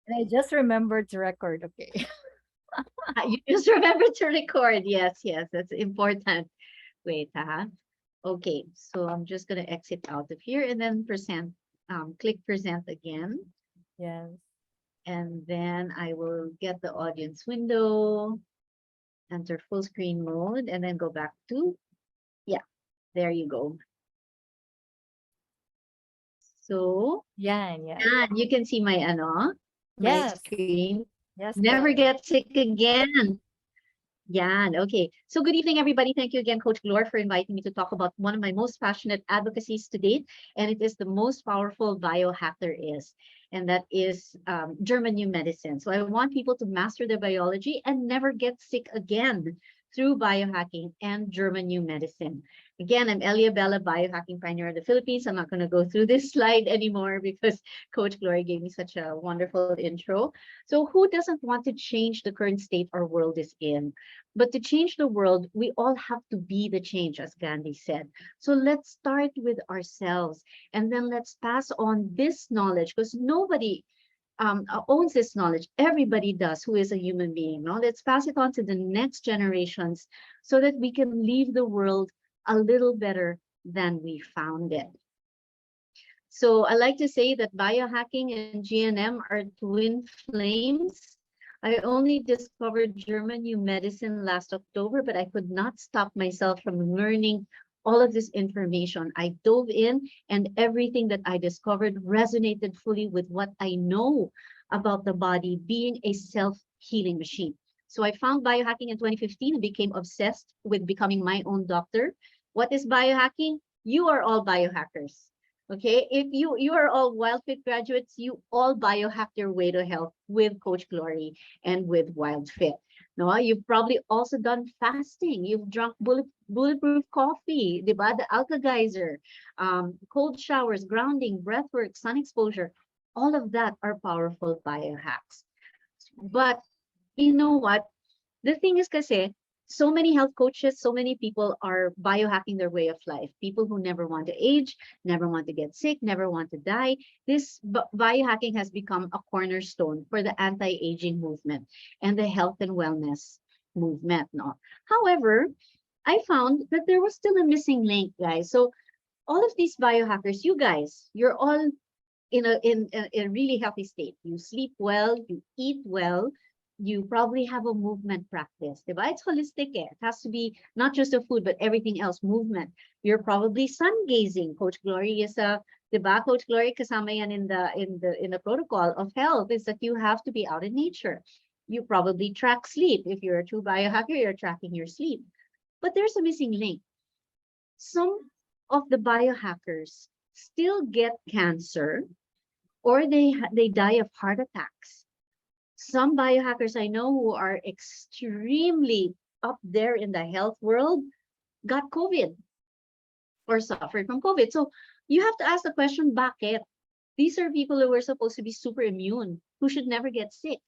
And I just remembered to record, okay. You just remember to record. Yes, yes, that's important. Wait, okay, so I'm just gonna exit out of here and then present, click present again. Yes. And then I will get the audience window, enter full screen mode, and then go back to, yeah, there you go. So, Yeah, yeah. yeah, you can see my my Yes. screen. Yes, Never Claire. get sick again. Yeah, okay. So good evening, everybody. Thank you again, Coach Glor, for inviting me to talk about one of my most passionate advocacies to date, and it is the most powerful biohack there is, and that is German new medicine. So I want people to master their biology and never get sick again through biohacking and German new medicine. Again, I'm ELi Abela, biohacking pioneer of the Philippines. I'm not going to go through this slide anymore because Coach Glory gave me such a wonderful intro. So who doesn't want to change the current state our world is in? But to change the world, we all have to be the change, as Gandhi said. So let's start with ourselves, and then let's pass on this knowledge, because nobody owns this knowledge. Everybody does who is a human being. No? Let's pass it on to the next generations so that we can leave the world a little better than we found it. So I like to say that biohacking and GNM are twin flames. I only discovered German new medicine last October, but I could not stop myself from learning all of this information. I dove in, and everything that I discovered resonated fully with what I know about the body being a self-healing machine. So I found biohacking in 2015 and became obsessed with becoming my own doctor. What is biohacking? You are all biohackers. Okay, if you are all WILDFIT graduates, you all biohack your way to health with Coach Glory and with WILDFIT. No, you've probably also done fasting. You've drunk bulletproof coffee, diba? The Alka Geyser, cold showers, grounding, breath work, sun exposure. All of that are powerful biohacks. But you know what? The thing is kasi, so many health coaches, so many people are biohacking their way of life. People who never want to age, never want to get sick, never want to die. This biohacking has become a cornerstone for the anti-aging movement and the health and wellness movement. No? However, I found that there was still a missing link, guys. So all of these biohackers, you guys, you're all in a really healthy state. You sleep well, you eat well, you probably have a movement practice. Diba? It's holistic. Eh? It has to be not just the food, but everything else, movement. You're probably sun gazing. Coach Glory is a diba? Coach Glory kasama yan in the protocol of health is that you have to be out in nature. You probably track sleep. If you're a true biohacker, you're tracking your sleep. But there's a missing link. Some of the biohackers still get cancer, or they die of heart attacks. Some biohackers I know who are extremely up there in the health world got COVID or suffered from COVID. So you have to ask the question, bakit? These are people who are supposed to be super immune, who should never get sick.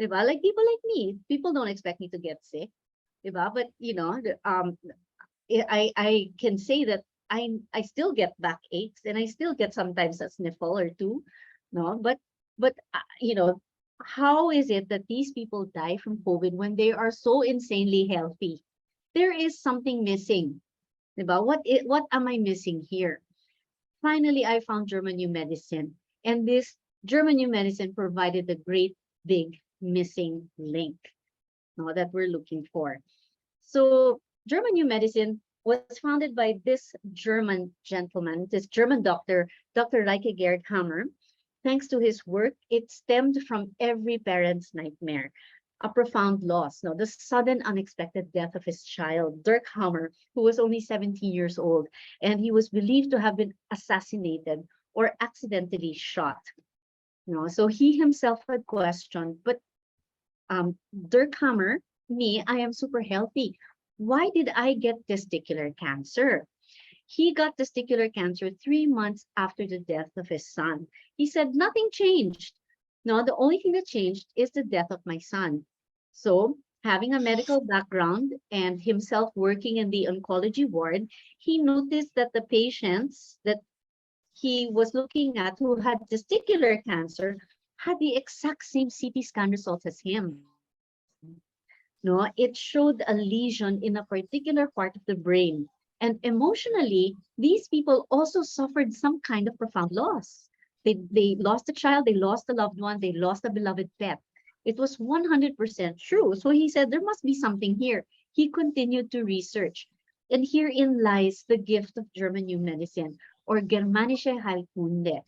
Diba? Like people like me, people don't expect me to get sick. Diba? But you know, I can say that I still get backaches, and I still get sometimes a sniffle or two. No, but you know, how is it that these people die from COVID when they are so insanely healthy? There is something missing. Diba? What am I missing here? Finally, I found German new medicine, and this German new medicine provided the great big missing link, no, that we're looking for. So German new medicine was founded by this German gentleman, this German doctor, Dr. Lyzel Tillo. Thanks to his work, it stemmed from every parent's nightmare, a profound loss. No, the sudden, unexpected death of his child, Dirk Hammer, who was only 17 years old, and he was believed to have been assassinated or accidentally shot. No, so he himself had questioned, but Dirk Hammer, me, I am super healthy. Why did I get testicular cancer? He got testicular cancer 3 months after the death of his son. He said nothing changed. No, the only thing that changed is the death of my son. So, having a medical background and himself working in the oncology ward, he noticed that the patients that he was looking at who had testicular cancer had the exact same CT scan results as him. No, it showed a lesion in a particular part of the brain. And emotionally, these people also suffered some kind of profound loss. They lost a child, they lost a loved one, they lost a beloved pet. It was 100% true. So he said, there must be something here. He continued to research. And herein lies the gift of German new medicine, or Germanische Heilkunde,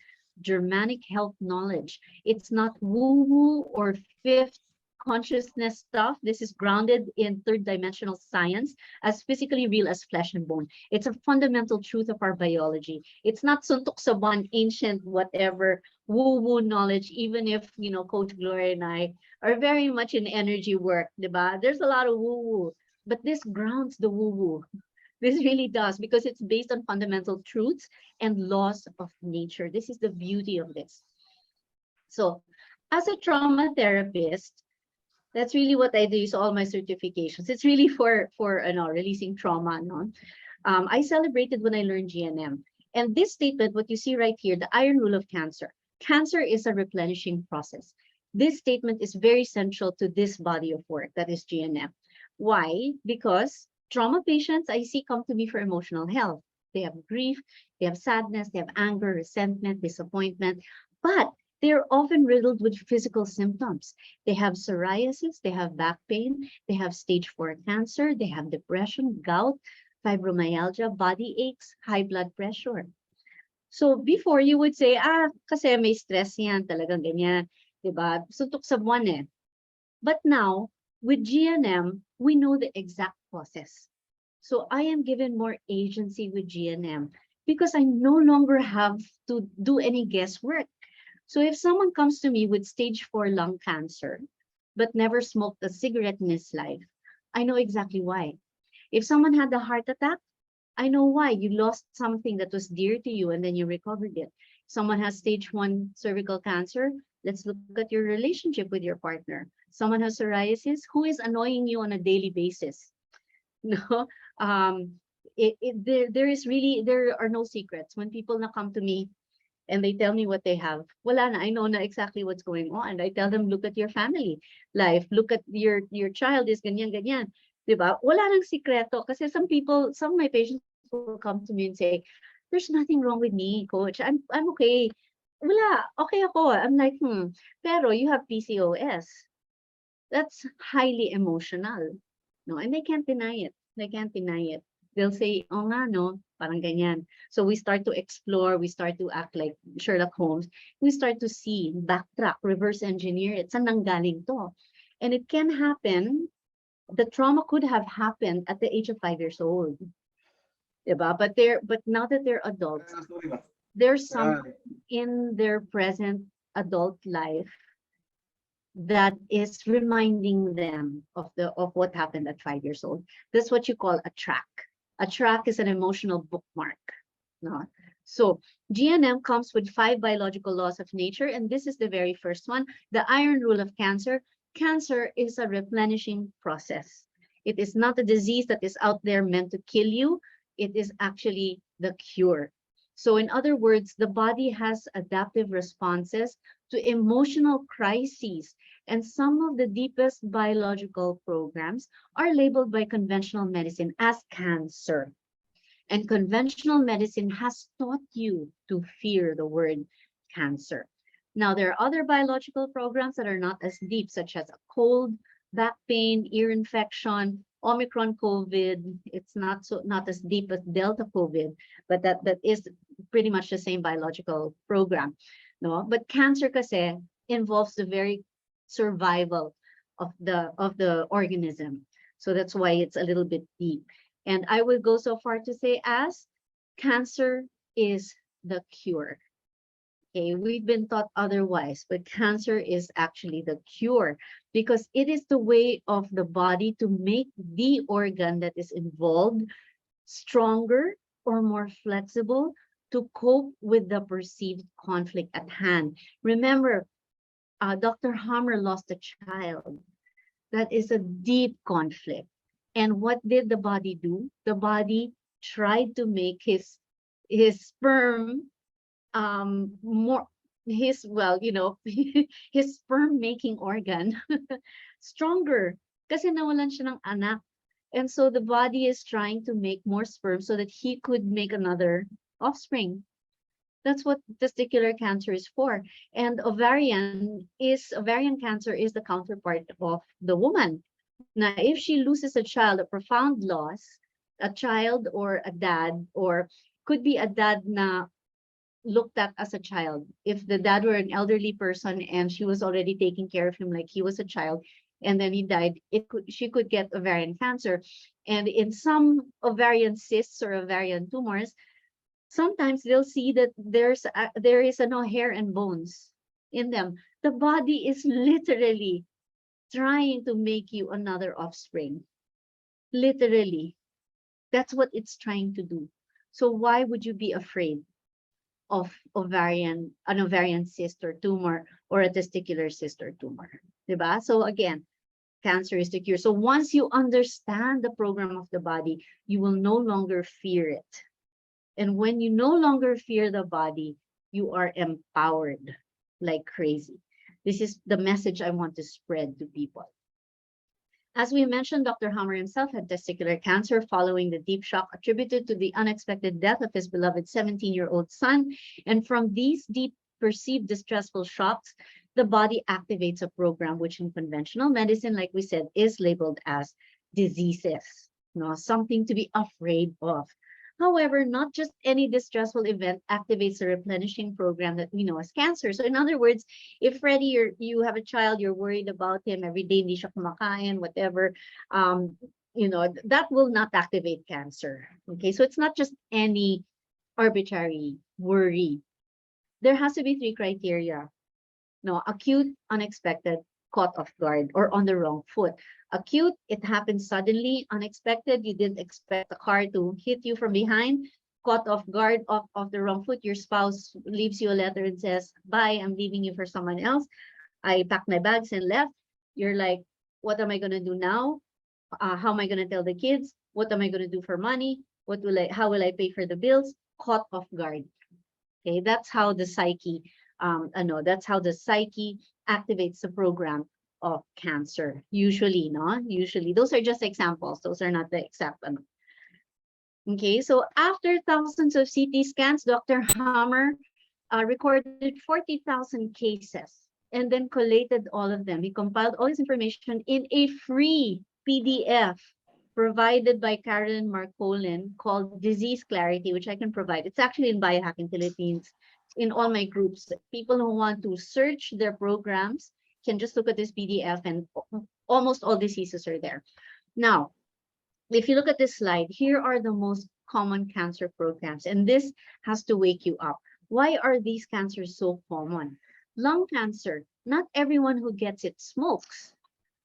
Germanic health knowledge. It's not woo-woo or fifth consciousness stuff. This is grounded in third dimensional science, as physically real as flesh and bone. It's a fundamental truth of our biology. It's not suntok sa buwan, ancient, whatever, woo-woo knowledge, even if, Coach Gloria and I are very much in energy work, diba? There's a lot of woo-woo, but this grounds the woo-woo. This really does, because it's based on fundamental truths and laws of nature. This is the beauty of this. So, as a trauma therapist, that's really what I do. So all my certifications, it's really for releasing trauma. No, I celebrated when I learned GNM, and this statement, what you see right here, the iron rule of cancer. Cancer is a replenishing process. This statement is very central to this body of work, that is GNM. Why? Because trauma patients I see come to me for emotional health. They have grief, they have sadness, they have anger, resentment, disappointment, but they're often riddled with physical symptoms. They have psoriasis, they have back pain, they have stage 4 cancer, they have depression, gout, fibromyalgia, body aches, high blood pressure. So before you would say, kasi may stress yan, talagang ganyan, diba? Suntok sa buwan eh. But now, with GNM, we know the exact process. So I am given more agency with GNM because I no longer have to do any guesswork. So if someone comes to me with stage 4 lung cancer, but never smoked a cigarette in his life, I know exactly why. If someone had a heart attack, I know why. You lost something that was dear to you and then you recovered it. Someone has stage 1 cervical cancer, let's look at your relationship with your partner. Someone has psoriasis, who is annoying you on a daily basis? No, there are no secrets. When people now come to me and they tell me what they have, wala na, I know na exactly what's going on. I tell them, look at your family life, look at your child is ganyan, ganyan. Diba? Wala nang sikreto. Kasi some of my patients will come to me and say, there's nothing wrong with me, coach. I'm okay. Wala, okay ako. I'm like, pero you have PCOS. That's highly emotional. No, and they can't deny it. They can't deny it. They'll say, oh nga, no, parang ganyan. So we start to explore, we start to act like Sherlock Holmes. We start to see, backtrack, reverse engineer it. Saan nanggaling to? And it can happen, the trauma could have happened at the age of 5 years old. Diba? But now that they're adults, there's something in their present adult life that is reminding them of what happened at 5 years old. That's what you call a track. A track is an emotional bookmark. No? So GNM comes with 5 biological laws of nature, and this is the very first one, the iron rule of cancer. Cancer is a replenishing process. It is not a disease that is out there meant to kill you. It is actually the cure. So in other words, the body has adaptive responses to emotional crises, and some of the deepest biological programs are labeled by conventional medicine as cancer. And conventional medicine has taught you to fear the word cancer. Now, there are other biological programs that are not as deep, such as a cold, back pain, ear infection, Omicron COVID. It's not as deep as Delta COVID, but that is pretty much the same biological program. No, but cancer kasi involves the very survival of the organism. So that's why it's a little bit deep. And I would go so far to say as cancer is the cure. Okay, we've been taught otherwise, but cancer is actually the cure because it is the way of the body to make the organ that is involved stronger or more flexible to cope with the perceived conflict at hand. Remember, Dr. Hammer lost a child. That is a deep conflict. And what did the body do? The body tried to make his sperm more his, well, his sperm making organ stronger kasi nawalan siya ng anak. And so the body is trying to make more sperm so that he could make another offspring. That's what testicular cancer is for. And ovarian cancer is the counterpart of the woman. Now, if she loses a child, a profound loss, a child or a dad, or could be a dad na looked at as a child. If the dad were an elderly person and she was already taking care of him like he was a child, and then he died, she could get ovarian cancer. And in some ovarian cysts or ovarian tumors, sometimes they'll see that there is no hair and bones in them. The body is literally trying to make you another offspring. Literally. That's what it's trying to do. So why would you be afraid of an ovarian cyst or tumor or a testicular cyst or tumor? Diba? So again, cancer is the cure. So once you understand the program of the body, you will no longer fear it. And when you no longer fear the body, you are empowered like crazy. This is the message I want to spread to people. As we mentioned, Dr. Hammer himself had testicular cancer following the deep shock attributed to the unexpected death of his beloved 17-year-old son. And from these deep perceived distressful shocks, the body activates a program which in conventional medicine, like we said, is labeled as diseases, something to be afraid of. However, not just any distressful event activates a replenishing program that we know as cancer. So in other words, if Freddie, you have a child, you're worried about him every day, hindi siya kumakain, whatever, that will not activate cancer. Okay, so it's not just any arbitrary worry. There has to be 3 criteria. No, acute, unexpected, caught off guard, or on the wrong foot. Acute, it happens suddenly, unexpected, you didn't expect the car to hit you from behind, caught off guard, off the wrong foot, your spouse leaves you a letter and says, bye, I'm leaving you for someone else. I packed my bags and left. You're like, what am I going to do now? How am I going to tell the kids? What am I going to do for money? How will I pay for the bills? Caught off guard. Okay, that's how the psyche, that's how the psyche activates the program of cancer. Usually, Usually, those are just examples. Those are not the exact. Okay, so after thousands of CT scans, Dr. Hammer recorded 40,000 cases and then collated all of them. He compiled all this information in a free PDF provided by Carolyn Marcolin called Disease Clarity, which I can provide. It's actually in Biohacking Philippines, in all my groups. People who want to search their programs can just look at this PDF and almost all diseases are there. Now, if you look at this slide, here are the most common cancer programs, and this has to wake you up. Why are these cancers so common? Lung cancer, not everyone who gets it smokes.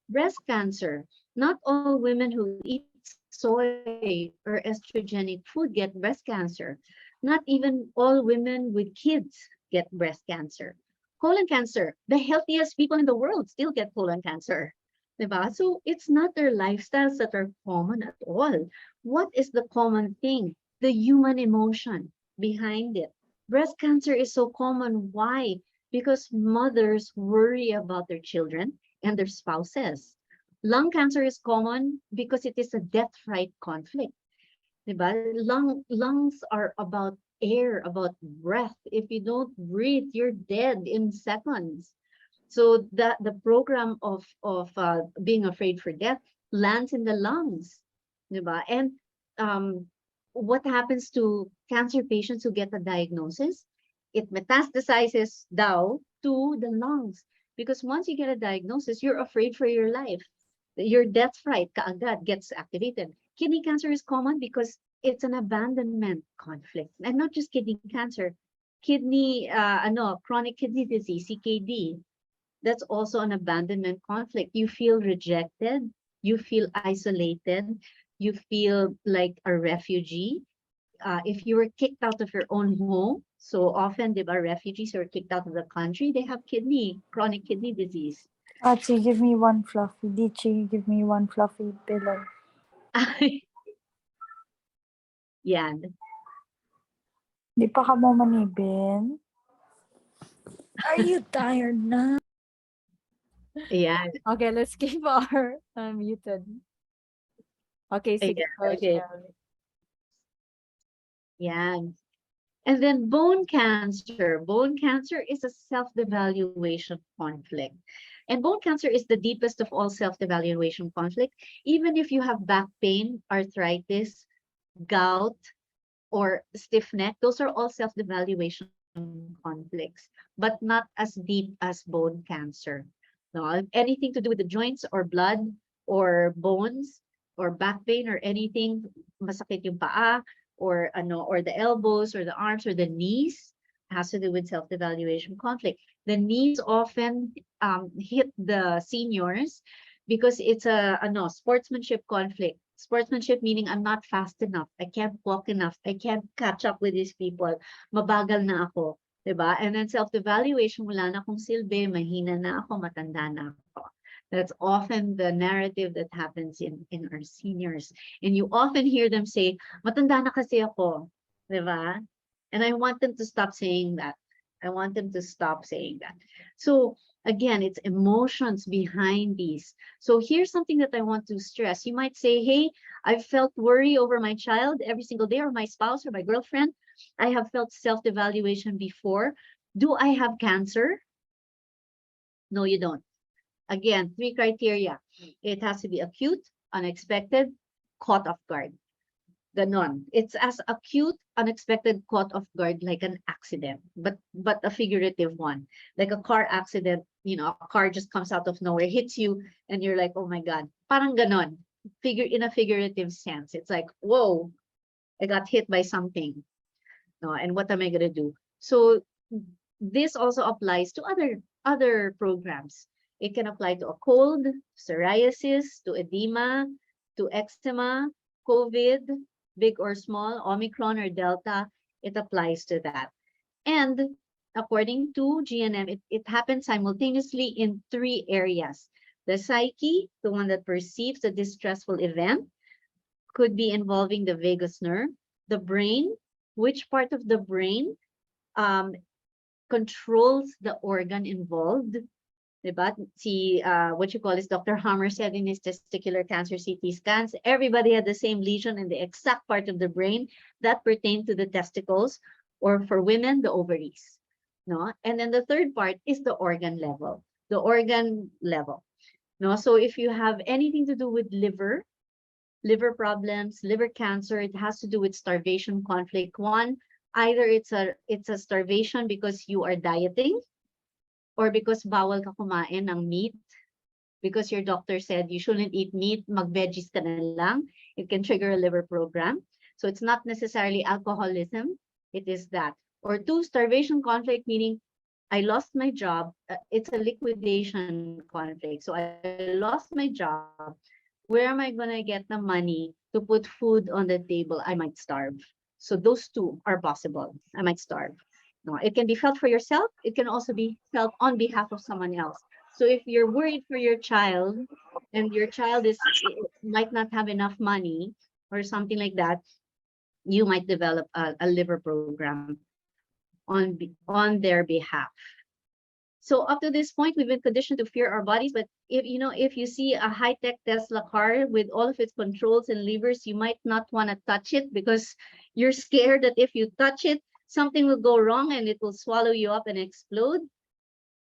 Breast cancer, not all women who eat soy or estrogenic food get breast cancer. Not even all women with kids get breast cancer. Colon cancer, the healthiest people in the world still get colon cancer. Diba? So it's not their lifestyles that are common at all. What is the common thing? The human emotion behind it. Breast cancer is so common. Why? Because mothers worry about their children and their spouses. Lung cancer is common because it is a death-fright conflict. Diba? Lungs are about air, about breath. If you don't breathe, you're dead in seconds. So that the program of being afraid for death lands in the lungs. Diba? And what happens to cancer patients who get a diagnosis? It metastasizes down to the lungs. Because once you get a diagnosis, you're afraid for your life. Your death fright kaagad gets activated. Kidney cancer is common because it's an abandonment conflict. And not just kidney cancer, chronic kidney disease, CKD. That's also an abandonment conflict. You feel rejected, you feel isolated, you feel like a refugee. If you were kicked out of your own home, so often the refugees who are kicked out of the country, they have chronic kidney disease. Archie, give me one fluffy. Dichi, give me one fluffy pillow. Yan. Di pa ka mo manibin? Are you tired na? Yeah, Okay, let's keep our muted. Okay, sige, yeah, Coach okay. Ellie. Yeah. And then bone cancer. Bone cancer is a self-devaluation conflict. And bone cancer is the deepest of all self-devaluation conflict. Even if you have back pain, arthritis, gout, or stiff neck, those are all self-devaluation conflicts, but not as deep as bone cancer. No, anything to do with the joints or blood or bones or back pain or anything, masakit yung paa or the elbows or the arms or the knees has to do with self-devaluation conflict. The knees often hit the seniors because it's a sportsmanship conflict. Sportsmanship meaning I'm not fast enough. I can't walk enough. I can't catch up with these people. Mabagal na ako. Diba? And then self-devaluation, wala na akong silbi, mahina na ako, matanda na ako. That's often the narrative that happens in our seniors. And you often hear them say, matanda na kasi ako. Diba? And I want them to stop saying that. I want them to stop saying that. So again, it's emotions behind these. So here's something that I want to stress. You might say, hey, I've felt worry over my child every single day, or my spouse or my girlfriend. I have felt self-devaluation before. Do I have cancer? No, you don't. Again, 3 criteria. It has to be acute, unexpected, caught off guard. Ganon. It's as acute, unexpected, caught off guard like an accident, but a figurative one. Like a car accident, a car just comes out of nowhere, hits you, and you're like, oh my God. Parang ganon. In a figurative sense. It's like, whoa, I got hit by something. No, and what am I gonna do? So this also applies to other programs. It can apply to a cold, psoriasis, to edema, to eczema, COVID, big or small, Omicron or Delta, it applies to that. And according to GNM, it happens simultaneously in 3 areas. The psyche, the one that perceives the distressful event, could be involving the vagus nerve, the brain, which part of the brain controls the organ involved. Diba? See, what you call is Dr. Hammer said in his testicular cancer CT scans, everybody had the same lesion in the exact part of the brain that pertained to the testicles, or for women, the ovaries. No? And then the third part is the organ level. The organ level. No? So if you have anything to do with liver problems, liver cancer, it has to do with starvation conflict. One, either it's a starvation because you are dieting, or because bawal ka kumain ng meat, because your doctor said you shouldn't eat meat, mag-veggies ka na lang, it can trigger a liver program. So it's not necessarily alcoholism, it is that. Or 2, starvation conflict, meaning I lost my job. It's a liquidation conflict. So I lost my job. Where am I going to get the money to put food on the table? I might starve. So those 2 are possible. I might starve. No, it can be felt for yourself. It can also be felt on behalf of someone else. So if you're worried for your child and your child might not have enough money or something like that, you might develop a liver program on their behalf. So up to this point, we've been conditioned to fear our bodies. But if you see a high-tech Tesla car with all of its controls and levers, you might not want to touch it because you're scared that if you touch it, something will go wrong and it will swallow you up and explode.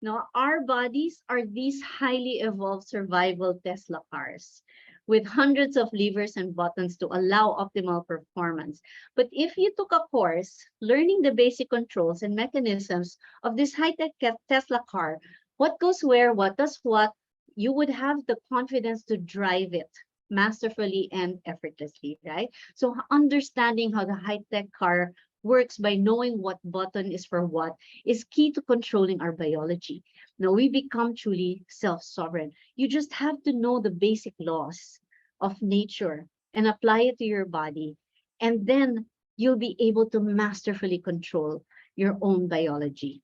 No, our bodies are these highly evolved survival Tesla cars with hundreds of levers and buttons to allow optimal performance. But if you took a course learning the basic controls and mechanisms of this high-tech Tesla car, what goes where, what does what, you would have the confidence to drive it masterfully and effortlessly, right? So understanding how the high-tech car works by knowing what button is for what is key to controlling our biology. Now we become truly self-sovereign. You just have to know the basic laws of nature and apply it to your body. And then you'll be able to masterfully control your own biology.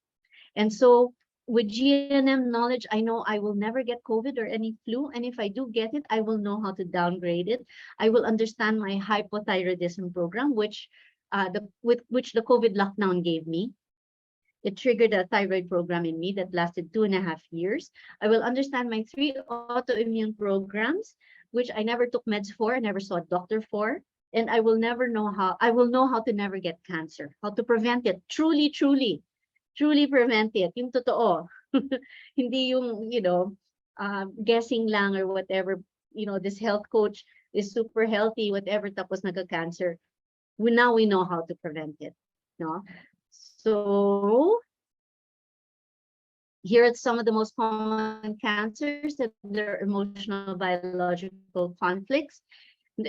And so with GNM knowledge, I know I will never get COVID or any flu. And if I do get it, I will know how to downgrade it. I will understand my hypothyroidism program, which the COVID lockdown gave me. It triggered a thyroid program in me that lasted 2.5 years. I will understand my 3 autoimmune programs, which I never took meds for, I never saw a doctor for, and I will know how to never get cancer, how to prevent it. Truly, truly, truly prevent it. Yung totoo. Hindi yung, guessing lang or whatever, this health coach is super healthy, whatever, tapos nagka-cancer. Now we know how to prevent it. No? So here are some of the most common cancers that are emotional biological conflicts.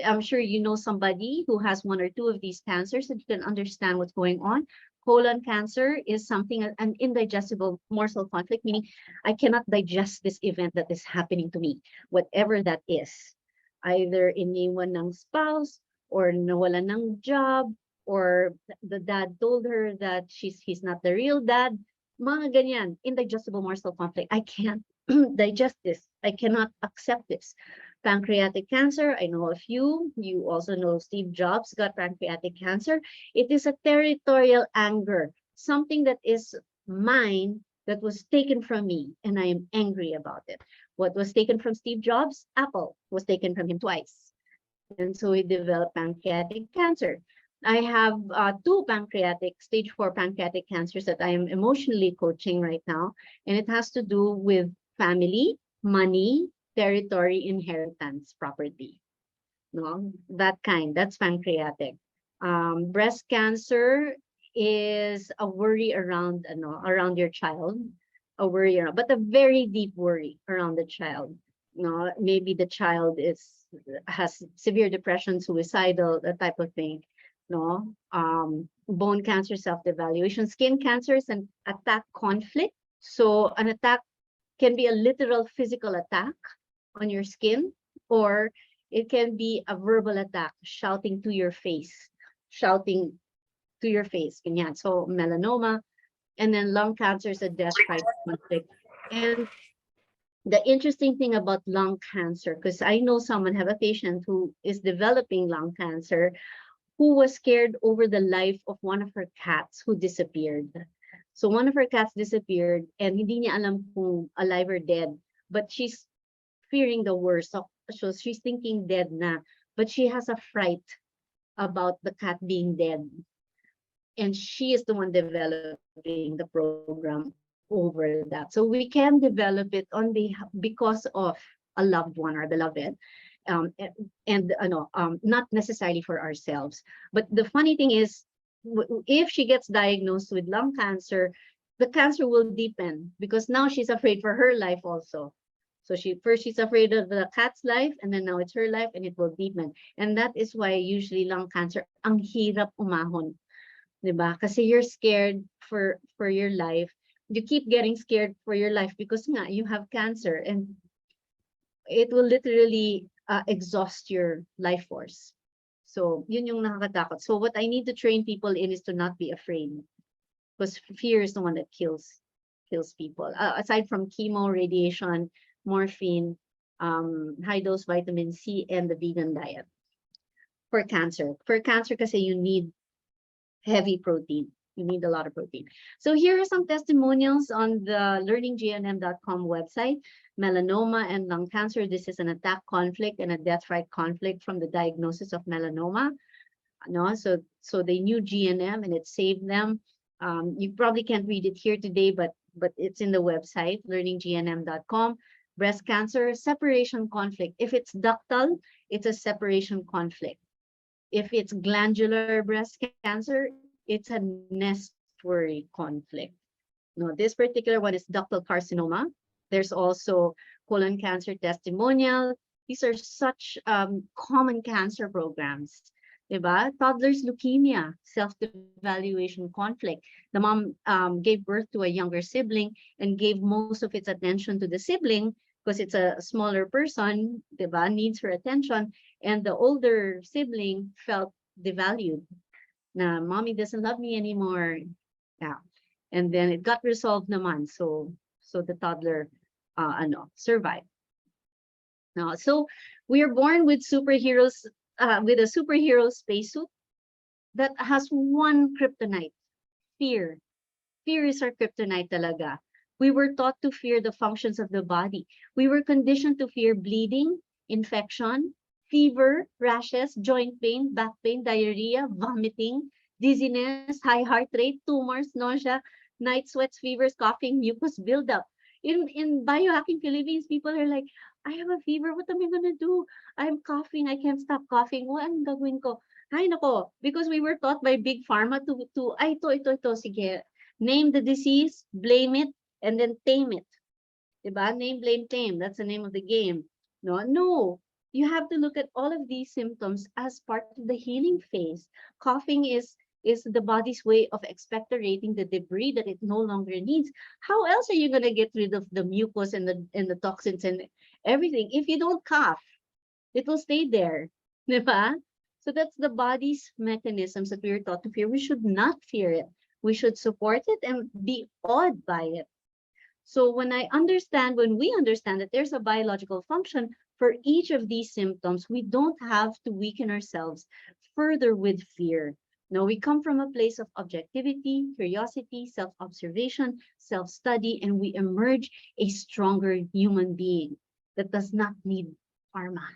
I'm sure you know somebody who has 1 or 2 of these cancers, and you can understand what's going on. Colon cancer is something, an indigestible morsel conflict, meaning I cannot digest this event that is happening to me, whatever that is. Either iniwan ng spouse, or nawalan ng job, or the dad told her that he's not the real dad. Mga ganyan, indigestible morsel conflict. I can't digest this. I cannot accept this. Pancreatic cancer, I know a few. You also know Steve Jobs got pancreatic cancer. It is a territorial anger, something that is mine that was taken from me, and I am angry about it. What was taken from Steve Jobs? Apple was taken from him twice. And so he developed pancreatic cancer. I have 2 stage 4 pancreatic cancers that I am emotionally coaching right now. And it has to do with family, money, territory, inheritance, property. No, that's pancreatic. Breast cancer is a worry around your child, but a very deep worry around the child. No, maybe the child has severe depression, suicidal, that type of thing. No, bone cancer, self-devaluation, skin cancer is an attack conflict. So an attack can be a literal physical attack on your skin, or it can be a verbal attack, shouting to your face. Ganyan. So melanoma, and then lung cancer is a death-type conflict. And the interesting thing about lung cancer, because I know someone, have a patient who is developing lung cancer, who was scared over the life of one of her cats who disappeared. So one of her cats disappeared, and hindi niya alam kung alive or dead, but she's fearing the worst. So she's thinking dead na, but she has a fright about the cat being dead. And she is the one developing the program over that. So we can develop it because of a loved one or beloved. Not necessarily for ourselves. But the funny thing is, if she gets diagnosed with lung cancer, the cancer will deepen because now she's afraid for her life also. So she's afraid of the cat's life, and then now it's her life, and it will deepen. And that is why usually lung cancer, ang hirap umahon. Diba? Kasi you're scared for your life. You keep getting scared for your life because nga, you have cancer, and it will literally exhaust your life force. So yun yung nakakatakot. So what I need to train people in is to not be afraid, because fear is the one that kills people. Aside from chemo, radiation, morphine, high dose vitamin C, and the vegan diet. For cancer kasi you need heavy protein. You need a lot of protein. So here are some testimonials on the learninggnm.com website. Melanoma and lung cancer. This is an attack conflict and a death-right conflict from the diagnosis of melanoma. No, so they knew GNM and it saved them. You probably can't read it here today, but it's in the website, learninggnm.com. Breast cancer, separation conflict. If it's ductal, it's a separation conflict. If it's glandular breast cancer, it's a nest worry conflict. No, this particular one is ductal carcinoma. There's also colon cancer testimonial. These are such common cancer programs. Diba? Toddler's leukemia, self-devaluation conflict. The mom gave birth to a younger sibling and gave most of its attention to the sibling because it's a smaller person, diba? Needs her attention. And the older sibling felt devalued. Na mommy doesn't love me anymore. Yeah. And then it got resolved naman. So the toddler survived. Now, so we are born with superheroes, with a superhero spacesuit that has one kryptonite: fear. Fear is our kryptonite talaga. We were taught to fear the functions of the body. We were conditioned to fear bleeding, infection, fever, rashes, joint pain, back pain, diarrhea, vomiting, dizziness, high heart rate, tumors, nausea, night sweats, fevers, coughing, mucus buildup. In biohacking Philippines, people are like, I have a fever. What am I gonna do? I'm coughing. I can't stop coughing. What ang gagawin ko? Ay, nako. Because we were taught by big pharma to, ay, ito, sige. Name the disease, blame it, and then tame it. Diba? Name, blame, tame. That's the name of the game. No. You have to look at all of these symptoms as part of the healing phase. Coughing is the body's way of expectorating the debris that it no longer needs. How else are you going to get rid of the mucus and the toxins and everything? If you don't cough, it will stay there. Diba? So that's the body's mechanisms that we are taught to fear. We should not fear it. We should support it and be awed by it. So when we understand that there's a biological function for each of these symptoms, we don't have to weaken ourselves further with fear. No, we come from a place of objectivity, curiosity, self-observation, self-study, and we emerge a stronger human being that does not need pharma.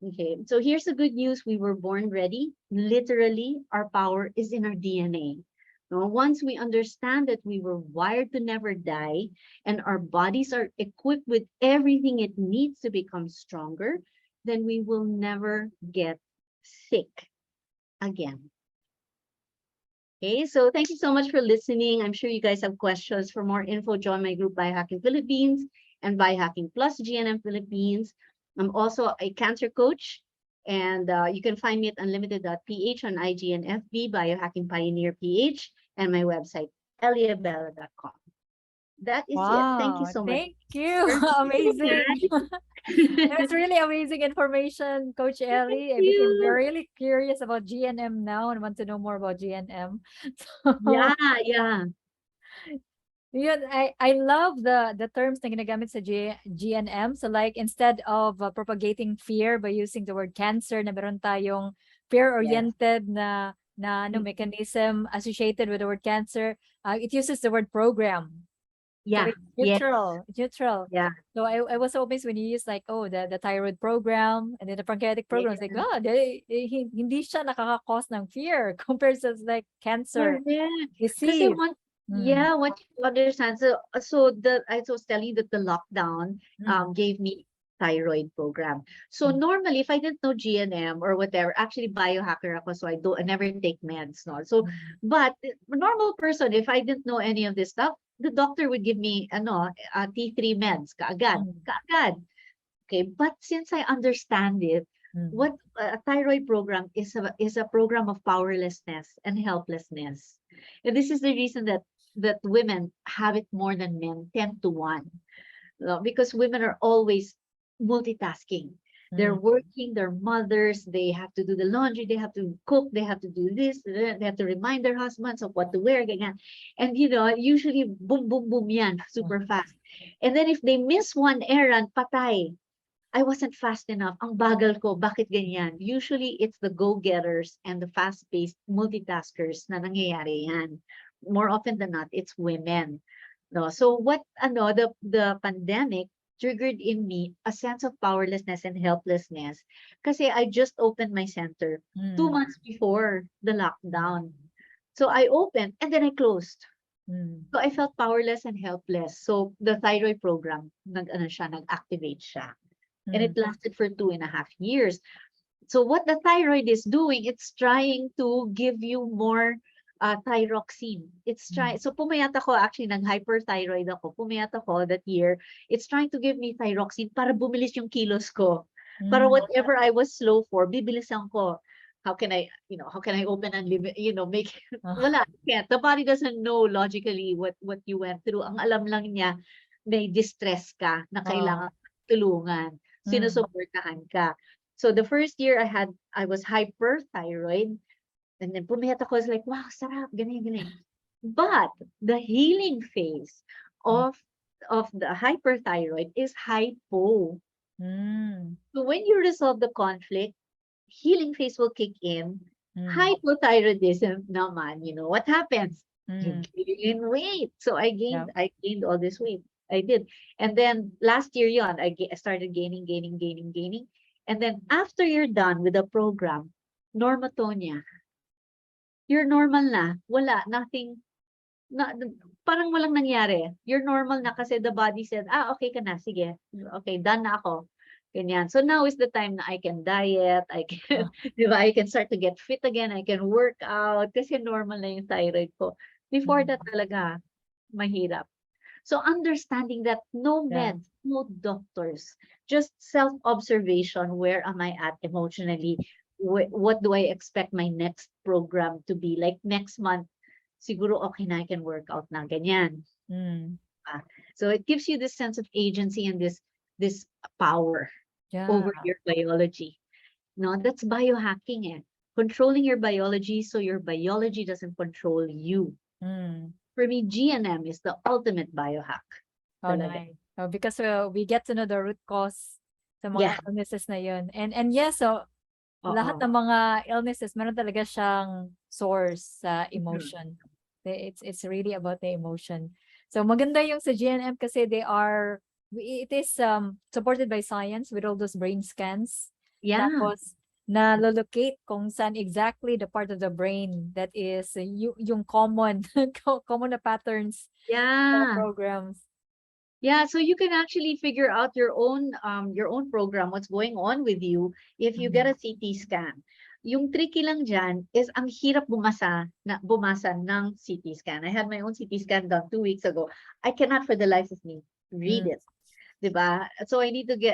Okay, so here's the good news. We were born ready. Literally, our power is in our DNA. Now, once we understand that we were wired to never die and our bodies are equipped with everything it needs to become stronger, then we will never get sick again. Okay, so thank you so much for listening. I'm sure you guys have questions. For more info, join my group Biohacking Philippines and Biohacking Plus GNM Philippines. I'm also a cancer coach, and you can find me at unlimited.ph on IG and FB, Biohacking Pioneer PH, and my website, eliabela.com. That is it. Thank you Wow, so much. thank you. Amazing. That's really amazing information, Coach Ellie. I became you. really curious about GNM now and want to know more about GNM. Yeah. Yun, I love the terms na ginagamit sa GNM. So like instead of propagating fear by using the word cancer, na meron tayong fear-oriented na mechanism associated with the word cancer, it uses the word program. Yeah. So it's neutral. It's neutral. Yeah. So I was so amazed when you use like, the thyroid program and then the pancreatic program. It's like, hindi siya nakaka-cause ng fear compared to like cancer Kasi disease. what you understand. So I was telling you that the lockdown gave me thyroid program. So normally, if I didn't know GNM or whatever, actually biohacker ako, so I never take meds, no. So, but a normal person, if I didn't know any of this stuff, the doctor would give me T3 meds kaagad. Okay, but since I understand it, what a thyroid program is a program of powerlessness and helplessness. And this is the reason that women have it more than men, 10 to 1. Because women are always multitasking. They're working, they're mothers, they have to do the laundry, they have to cook, they have to do this, they have to remind their husbands of what to wear, ganyan. And usually boom, boom, boom yan, super fast. And then if they miss one errand, patay. I wasn't fast enough. Ang bagal ko, bakit ganyan? Usually, it's the go-getters and the fast-paced multitaskers na nangyayari yan. More often than not, it's women. No? So what, the pandemic triggered in me a sense of powerlessness and helplessness. Kasi I just opened my center 2 months before the lockdown. So I opened and then I closed. So I felt powerless and helpless. So the thyroid program, nag-activate siya. And it lasted for 2.5 years. So what the thyroid is doing, it's trying to give you more thyroxine. It's trying. So pumayat ako, actually, nag-hyperthyroid ako. Pumayat ako that year. It's trying to give me thyroxine para bumilis yung kilos ko. Para whatever I was slow for, bibilisan ko. How can I open and live, make, wala, can't. The body doesn't know logically what you went through. Ang alam lang niya, may distress ka na kailangan tulungan. Sinusuportahan ka. So the first year I was hyperthyroid, and then pumayat ako, I was like, wow, sarap, galing. But the healing phase of the hyperthyroid is hypo. So when you resolve the conflict, healing phase will kick in. Hypothyroidism naman, what happens? You Mm. gain weight. So I Yeah. gained all this weight. I did. And then last year yon, I started gaining. And then after you're done with the program, normatonia, you're normal na. Wala, nothing, na, parang walang nangyari. You're normal na kasi the body said, okay ka na, sige. Okay, done na ako. Ganyan. So now is the time na I can diet, I can, di ba, I can start to get fit again, I can work out, kasi normal na yung thyroid ko. Before that talaga, mahirap. So understanding that no Yeah. meds, no doctors, just self-observation, where am I at emotionally? What do I expect my next program to be? Like next month, siguro okay na, I can work out na, ganyan. Mm. So it gives you this sense of agency and this power Yeah. over your biology. No, that's biohacking eh. Controlling your biology so your biology doesn't control you. Mm. For me, GNM is the ultimate biohack. Oh, Talaga. nice. Oh, because we get to know the root cause sa Yeah. mga illnesses na yun. And yes, so lahat Oo. ng mga illnesses, meron talaga siyang source sa Mm-hmm. emotion. It's really about the emotion. So maganda yung sa GNM kasi it is supported by science with all those brain scans. Yeah. Tapos na-locate kung saan exactly the part of the brain that is yung common common na patterns sa Yeah. programs. Yeah, so you can actually figure out your own program, what's going on with you if you get a CT scan. Yung tricky lang dyan is ang hirap bumasa ng CT scan. I had my own CT scan done 2 weeks ago. I cannot for the life of me read it. Diba? So I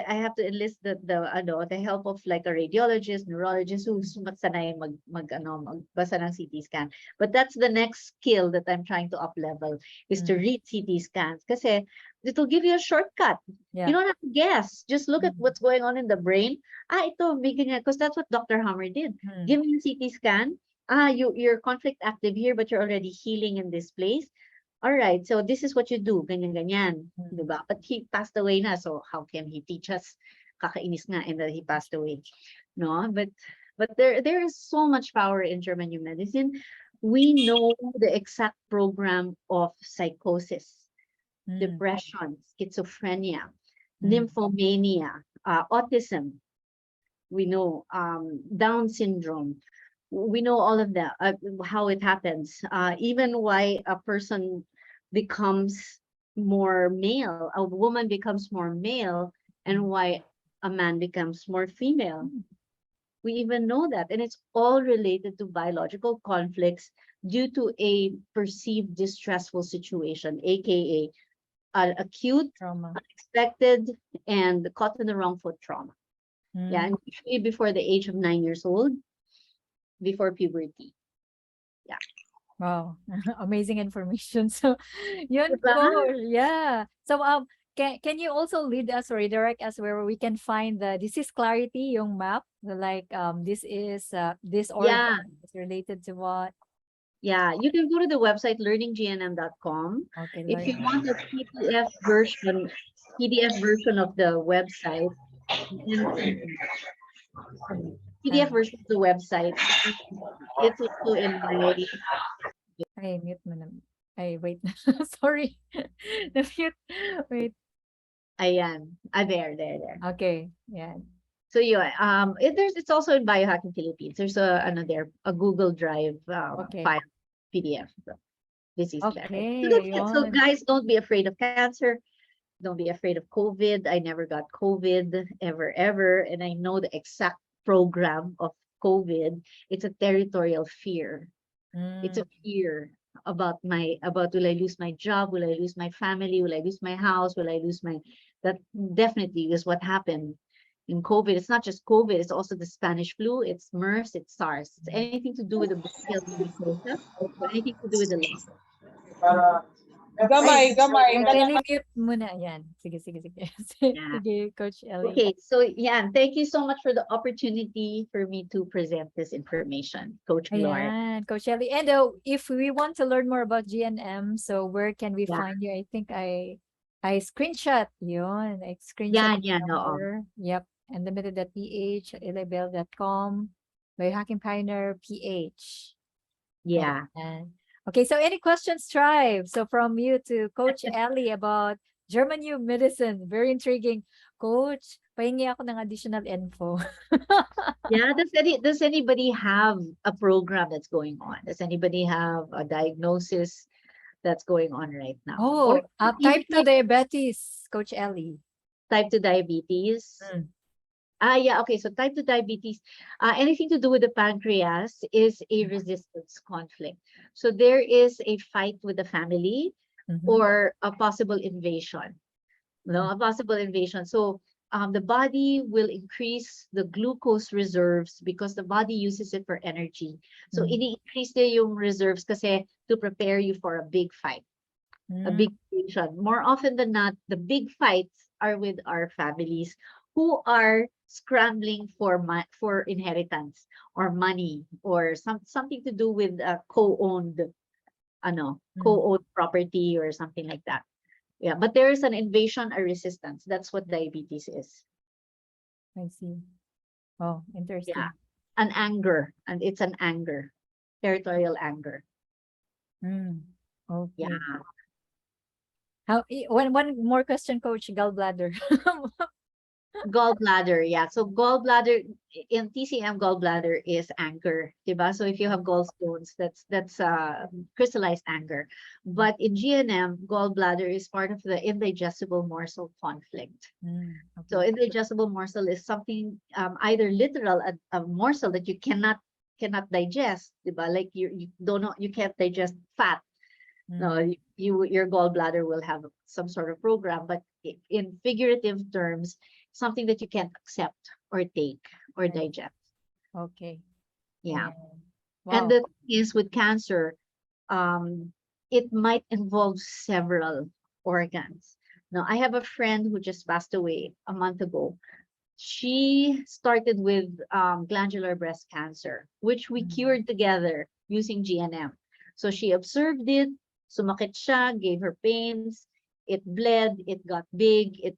have to enlist the help of like a radiologist, neurologist who's sanay magbasa ng CT scan. But that's the next skill that I'm trying to up level is to read CT scans kasi it'll give you a shortcut. Yeah. You don't have to guess. Just look at what's going on in the brain. Ito, may ganyan. Because that's what Dr. Hammer did. Give me a CT scan. You're conflict active here, but you're already healing in this place. All right, so this is what you do, ganyan, diba? But he passed away na, so how can he teach us? Kakainis nga, and that he passed away, no? But there is so much power in German new medicine. We know the exact program of psychosis, depression, schizophrenia, nymphomania, autism. We know Down syndrome. We know all of that, how it happens, even why a person becomes more male, a woman becomes more male, and why a man becomes more female. We even know that, and it's all related to biological conflicts due to a perceived distressful situation, aka acute, Trauma. unexpected, and caught in the wrong foot trauma. Yeah, and usually before the age of 9 years old, before puberty. Yeah. Wow. Amazing information. So, yun Diba? po. Yeah. So, can you also lead us or redirect us where we can find the disease clarity, yung map? Like, this is, this organ is related to what? Yeah, you can go to the website learninggnm.com. Okay, If you want a PDF version of the website, PDF version of the website, it's also in my. Ay, mute mo na. Ay, wait. Sorry. Na-mute. Wait. Ayan. There. Okay. Yeah. So yeah, it's also in Biohacking Philippines. There's a Google Drive Okay. file PDF. Disease Okay. So that's it. So Yun. guys, don't be afraid of cancer. Don't be afraid of COVID. I never got COVID ever. And I know the exact program of COVID. It's a territorial fear. It's a fear about will I lose my job? Will I lose my family? Will I lose my house? Will I lose that definitely is what happened in COVID. It's not just COVID, it's also the Spanish flu, it's MERS, it's SARS. It's anything to do with the mucosa, or anything to do with the lungs. Gamay. Can you mute muna? Yan. Sige. Yeah. Sige, Coach Ellie. Okay, so yeah, thank you so much for the opportunity for me to present this information, Coach Laura. Ayan, Coach Ellie. And if we want to learn more about GNM, so where can we find you? I think I screenshot yun. I screenshot the number. Yep. Unlimited.ph, elibel.com, Biohacking Pioneer PH. Yeah. And Okay, so any questions, Tribe? So from you to Coach Ellie about German New Medicine. Very intriguing. Coach, pahingi ako ng additional info. Yeah, does anybody have a program that's going on? Does anybody have a diagnosis that's going on right now? Or Oh, even type 2 diabetes, Coach Ellie. type 2 diabetes? Mm. Yeah, okay. So type 2 diabetes, anything to do with the pancreas is a resistance conflict. So there is a fight with the family Mhm. or a possible invasion. No, a possible invasion. So the body will increase the glucose reserves because the body uses it for energy. So Mm. ini-increase niya yung reserves kasi to prepare you for a big fight, a Mm. big invasion. More often than not, the big fights are with our families who are scrambling for inheritance or money or something to do with co-owned co-owned property or something like that. Yeah, but there is an invasion or resistance. That's what diabetes is. I see. Oh, interesting. Yeah, an anger, and it's an anger, territorial anger. Mm. Okay. Yeah. One more question, Coach. Gallbladder. Gallbladder, yeah. So gallbladder in TCM, gallbladder is anger, diba? So if you have gallstones, that's crystallized anger. But in GNM, gallbladder is part of the indigestible morsel conflict. So Okay. indigestible morsel is something either literal, a morsel that you cannot digest, diba? Like you don't know, you can't digest fat. No, your gallbladder will have some sort of program, but in figurative terms, something that you can't accept or take or digest. Okay. Yeah. Wow. And the thing is with cancer, it might involve several organs. Now, I have a friend who just passed away a month ago. She started with glandular breast cancer, which we cured together using GNM. So she observed it, sumakit siya, gave her pains, it bled, it got big, it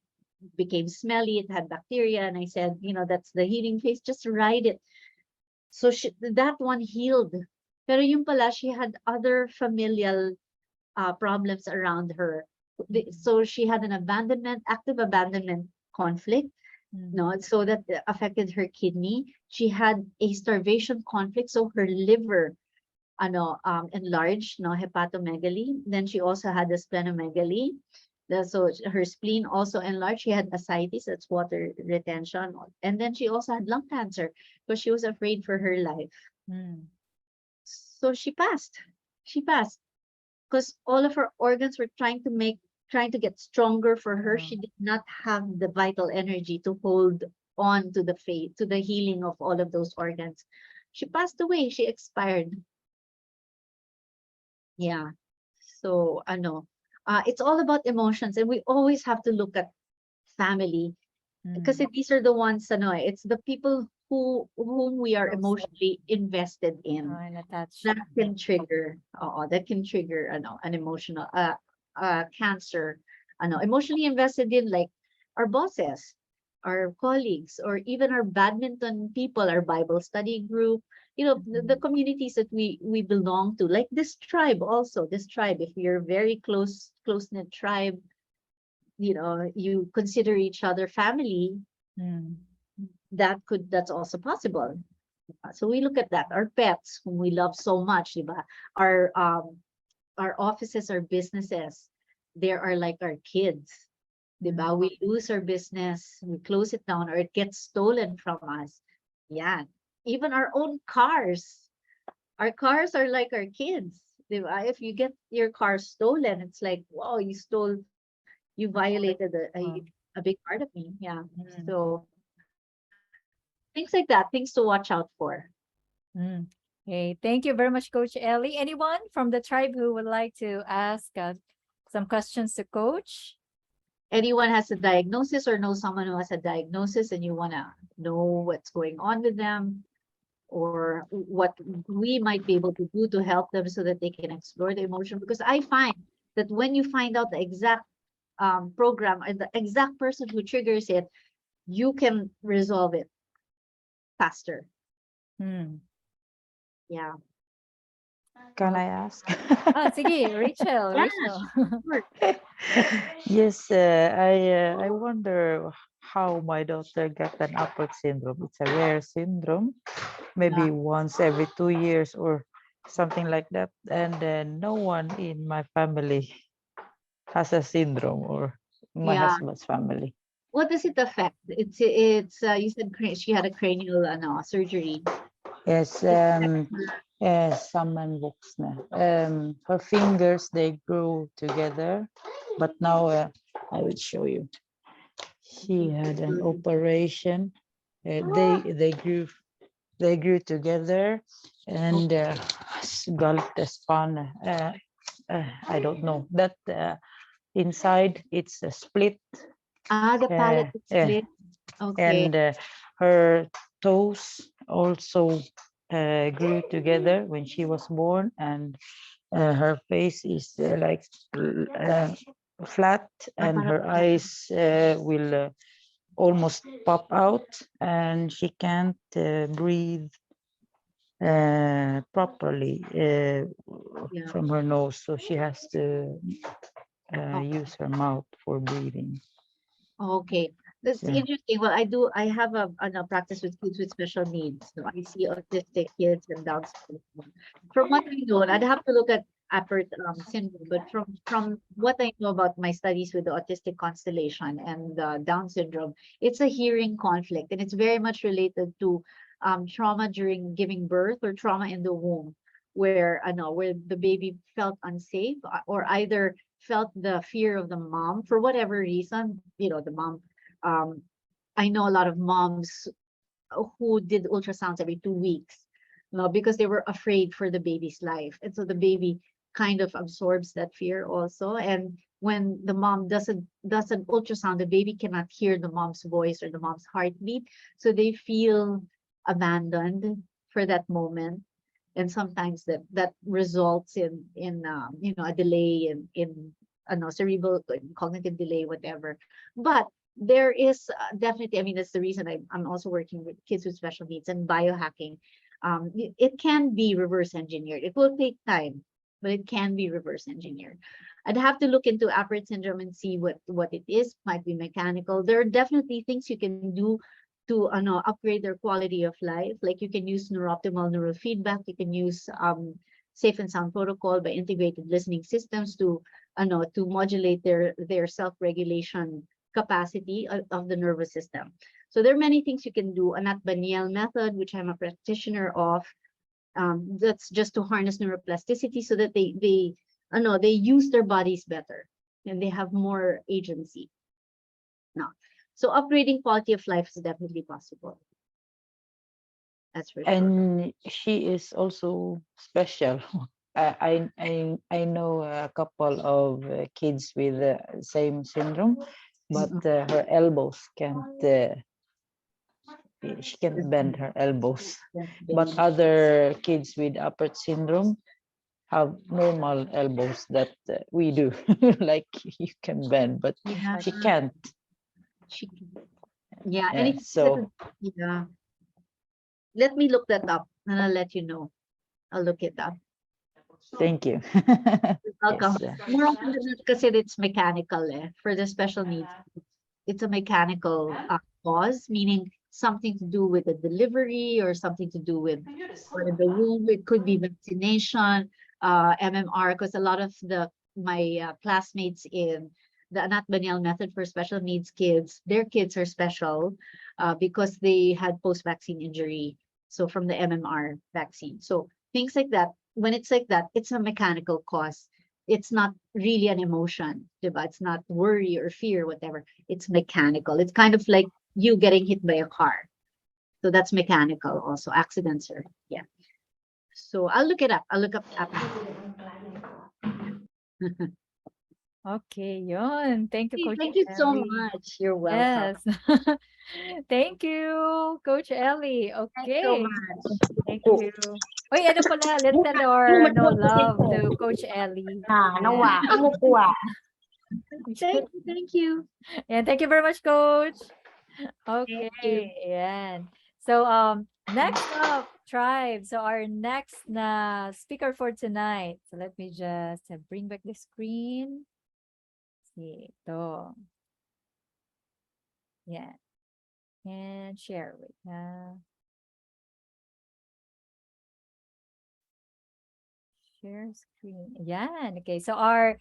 became smelly, it had bacteria, and I said, that's the healing phase, just ride it. So that one healed. Pero yung pala, she had other familial problems around her. So she had an active abandonment conflict. No, so that affected her kidney. She had a starvation conflict, so her liver, enlarged, no, hepatomegaly. Then she also had the splenomegaly. So her spleen also enlarged. She had ascites, that's water retention, and then she also had lung cancer because she was afraid for her life. So she passed. She passed because all of her organs were trying to get stronger for her. She did not have the vital energy to hold on to the faith, to the healing of all of those organs. She passed away. She expired. Yeah. So, it's all about emotions, and we always have to look at family because these are the ones, it's the people whom we are emotionally invested in. That can trigger, an emotional, cancer. Emotionally invested in, like our bosses, our colleagues, or even our badminton people, our Bible study group. The communities that we belong to, like this tribe. Also, this tribe. If you're very close knit tribe, you consider each other family. That's also possible. So we look at that. Our pets, whom we love so much, diba? Our offices, our businesses, they are like our kids, diba? We lose our business, we close it down, or it gets stolen from us. Yeah, even our own cars. Our cars are like our kids, diba? If you get your car stolen, it's like, wow, you violated a big part of me. Yeah. So things like that, things to watch out for. Okay, thank you very much, Coach Ellie. Anyone from the tribe who would like to ask some questions to Coach? Anyone has a diagnosis or know someone who has a diagnosis and you want to know what's going on with them or what we might be able to do to help them so that they can explore the emotion? Because I find that when you find out the exact program and the exact person who triggers it, you can resolve it faster. Yeah. Can I ask? Sige, Rachel. Yeah, Rachel. sure. Yes, I wonder how my daughter got an Apert syndrome. It's a rare syndrome, maybe once every 2 years or something like that. And then no one in my family has a syndrome or my Yeah. husband's family. What does it affect? It's you said she had a cranial surgery. Yes, Saman books na. Her fingers, they grew together, but now I will show you. She had an operation. They grew together, and galit span. I don't know that inside it's a split. The palate is Yeah, split. Okay. and her toes also grew together when she was born, and her face is like flat, and her eyes will almost pop out, and she can't breathe properly from her nose, so she has to use her mouth for breathing. Okay, that's Yeah. interesting. Well, I have a practice with kids with special needs. So I see autistic kids and Down syndrome. From what I know, and I'd have to look at Apert syndrome, but from what I know about my studies with the autistic constellation and Down syndrome, it's a hearing conflict, and it's very much related to trauma during giving birth or trauma in the womb, where where the baby felt unsafe or either felt the fear of the mom for whatever reason. The mom, um, I know a lot of moms who did ultrasounds every 2 weeks, because they were afraid for the baby's life. And so the baby kind of absorbs that fear also. And when the mom does an ultrasound, the baby cannot hear the mom's voice or the mom's heartbeat. So they feel abandoned for that moment. And sometimes that results in a delay in cerebral cognitive delay, whatever. But there is definitely, I mean, that's the reason I'm also working with kids with special needs and biohacking. It can be reverse engineered. It will take time, but it can be reverse engineered. I'd have to look into Apert syndrome and see what it is. Might be mechanical. There are definitely things you can do to upgrade their quality of life. Like you can use neurooptimal neurofeedback. You can use safe and sound protocol by integrated listening systems to modulate their self-regulation capacity of the nervous system. So there are many things you can do. Anat Baniel method, which I'm a practitioner of, that's just to harness neuroplasticity so that they use their bodies better and they have more agency. No. So upgrading quality of life is definitely possible. That's for sure. And she is also special. I know a couple of kids with the same syndrome, but her elbows can't. She can't bend her elbows. But other kids with Apert syndrome have normal elbows that we do. Like you can bend, but she can't. Yeah, and Yeah, it's so yeah. Let me look that up and I'll let you know. I'll look it up. thank you. Welcome. Yes, More often than not, kasi it's mechanical for the special needs. It's a mechanical cause, meaning something to do with the delivery or something to do with the womb. It could be vaccination, MMR, because a lot of my classmates in the Anat Baniel method for special needs kids, their kids are special because they had post-vaccine injury. So from the MMR vaccine. So things like that. When it's like that, it's a mechanical cause. It's not really an emotion, diba? It's not worry or fear, whatever. It's mechanical. It's kind of like you getting hit by a car. So that's mechanical also. Accidents are, yeah. So I'll look it up. I'll look up the app. Okay, yun. Thank you, Coach Thank you so Ellie. much. You're welcome. Yes. Thank you, Coach Ellie. Thanks so Okay. much. Thank you. Oy, ano pala, let's send our love to Coach Ellie. Thank you. Yeah, thank you very much, Coach. Thank you. Okay, yan. So, next up, tribe. So our next na speaker for tonight. So let me just bring back the screen. See, ito. Yeah. And share with share screen. Yan. Okay. So our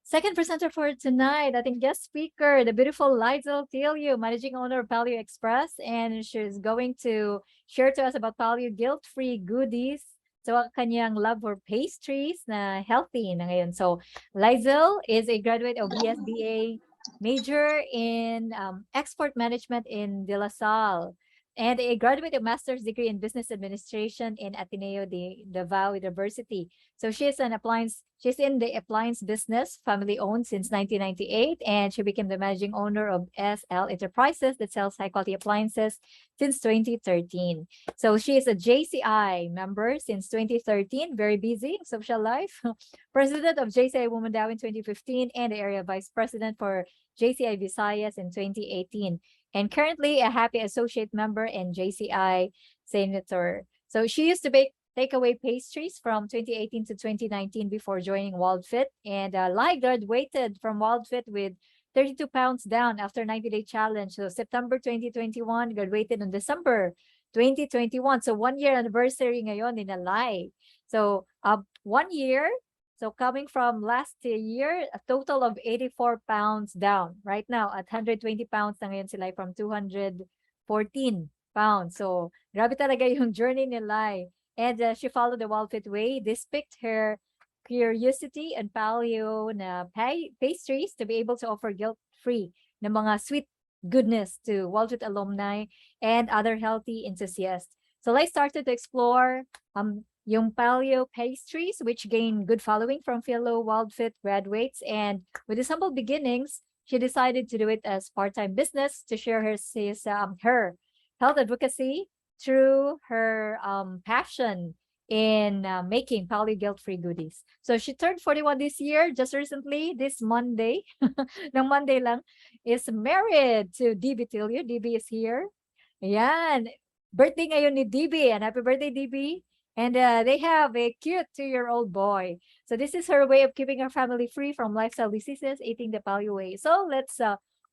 second presenter for tonight, I think guest speaker, the beautiful Lyzel Tillo, managing owner of Paleo Express, and she's going to share to us about Paleo guilt-free goodies. So ang kanyang love for pastries na healthy na ngayon. So Lyzel is a graduate of BSBA, major in export management in De La Salle, and a graduate of master's degree in business administration in Ateneo de Davao University. So she's in the appliance business, family owned since 1998, and she became the managing owner of SL Enterprises that sells high quality appliances since 2013. So she is a JCI member since 2013, very busy social life. President of JCI Womandao in 2015, and the area vice president for JCI Visayas in 2018. And currently a happy associate member in JCI Senator. So she used to bake takeaway pastries from 2018 to 2019 before joining WILDFIT. And Lai graduated from WILDFIT with 32 pounds down after 90-day challenge. So September 2021, graduated on December 2021. So 1 year anniversary ngayon ni Lai. So 1 year. So coming from last year, a total of 84 pounds down. Right now, at 120 pounds na ngayon sila from 214 pounds. So grabe talaga yung journey ni Lai. And she followed the WILDFIT way. This piqued her curiosity and paleo na pastries to be able to offer guilt-free na mga sweet goodness to WILDFIT alumni and other healthy enthusiasts. So Lai started to explore yung paleo pastries, which gained good following from fellow WILDFIT graduates. And with his humble beginnings, she decided to do it as part-time business to share her health advocacy through her passion in making paleo guilt-free goodies. So she turned 41 this year, just recently, this Monday, ng Monday lang, is married to DB Tillo. DB is here. Yan. Birthday ngayon ni DB, and happy birthday, DB. And they have a cute 2-year-old boy. So this is her way of keeping her family free from lifestyle diseases, eating the paleo way. So let's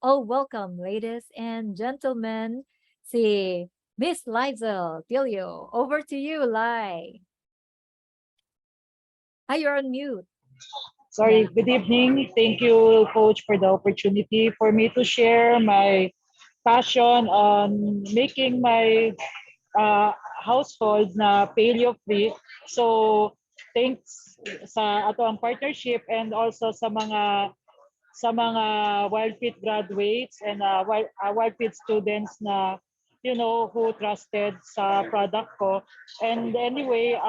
all welcome, ladies and gentlemen, si Miss Lyzel Tillo. Over to you, Lai. Hi, you're on mute. Sorry, good evening. Thank you, Coach, for the opportunity for me to share my passion on making my household na paleo-free. So, thanks sa ato ang partnership and also sa mga WILDFIT graduates and WILDFIT students na who trusted sa product ko. And anyway,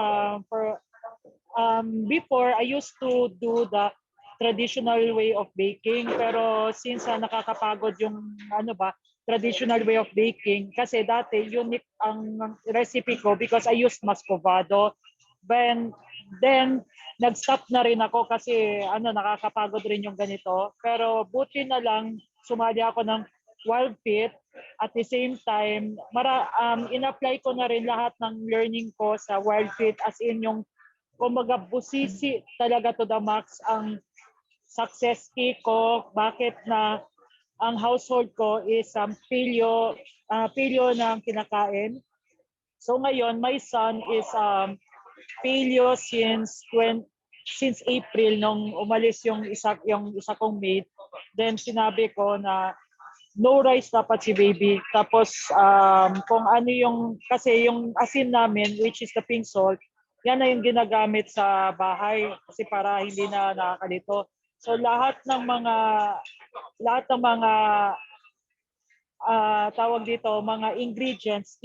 before I used to do the traditional way of baking, pero since nakakapagod yung traditional way of baking, kasi dati unique ang recipe ko because I used muscovado. Then nag-stop na rin ako kasi nakakapagod rin yung ganito. Pero buti na lang sumali ako ng WILDFIT. At the same time, in-apply ko na rin lahat ng learning ko sa WILDFIT, as in yung kumbaga busisi talaga to the max ang success key ko. Bakit na ang household ko is paleo na kinakain. So ngayon, my son is paleo since April nung umalis yung isa kong maid. Then sinabi ko na no rice dapat si baby. Tapos kung ano kasi yung asin namin, which is the pink salt, yan na yung ginagamit sa bahay kasi para hindi na nakakalito. So lahat ng mga tawag dito, mga ingredients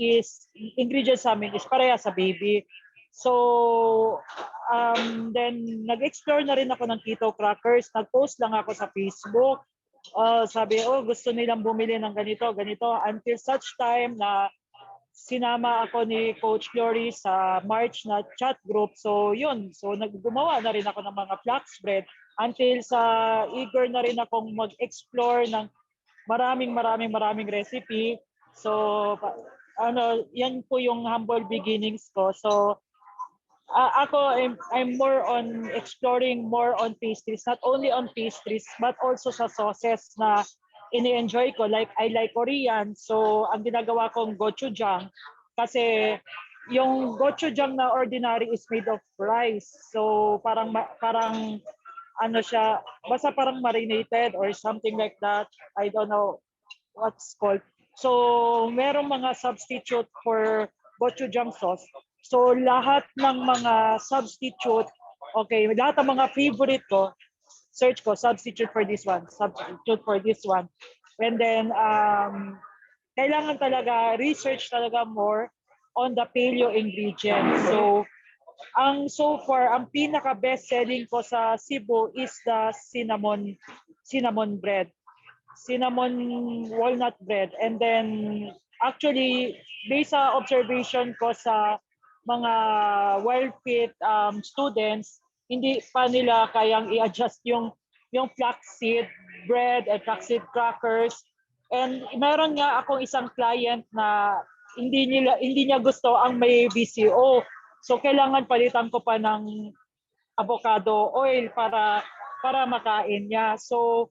sa amin is pareha sa baby. So then nag-explore na rin ako ng keto crackers. Nag-post lang ako sa Facebook. Sabi, gusto nilang bumili ng ganito, until such time na sinama ako ni Coach Glory sa March na chat group. So yun, gumawa na rin ako ng mga flax bread until sa eager na rin akong mag-explore ng maraming recipe. So yan po yung humble beginnings ko. So I'm more on exploring more on pastries, not only on pastries but also sa sauces na ini-enjoy ko. Like I like Korean, so ang ginagawa kong gochujang kasi yung gochujang na ordinary is made of rice. So parang ano siya, basta parang marinated or something like that. I don't know what's called. So, merong mga substitute for gochujang sauce. So, lahat ng mga substitute, okay, lahat ng mga favorite ko, search ko, substitute for this one, substitute for this one. And then, kailangan talaga, research talaga more on the paleo ingredients. So, so far, ang pinaka best selling ko sa Cebu is the cinnamon bread. Cinnamon walnut bread. And then, actually, based sa observation ko sa mga WILDFIT students, hindi pa nila kayang i-adjust yung flaxseed bread and flaxseed crackers. And meron nga akong isang client na hindi niya gusto ang may BCO. So kailangan palitan ko pa ng avocado oil para makain niya. So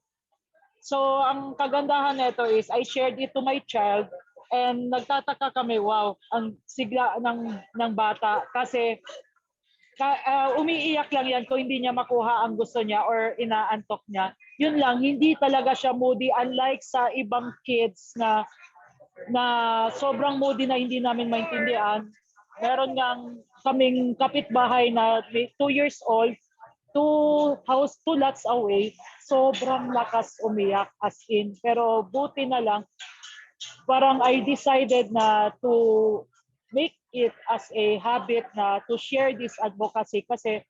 ang kagandahan nito is I shared it to my child and nagtataka kami, wow, ang sigla ng bata kasi umiiyak lang yan kung hindi niya makuha ang gusto niya or inaantok niya. Yun lang, hindi talaga siya moody unlike sa ibang kids na sobrang moody na hindi namin maintindihan. Meron ngang kaming kapitbahay na 2 years old, 2 lots away, sobrang lakas umiyak as in. Pero buti na lang, parang I decided na to make it as a habit na to share this advocacy kasi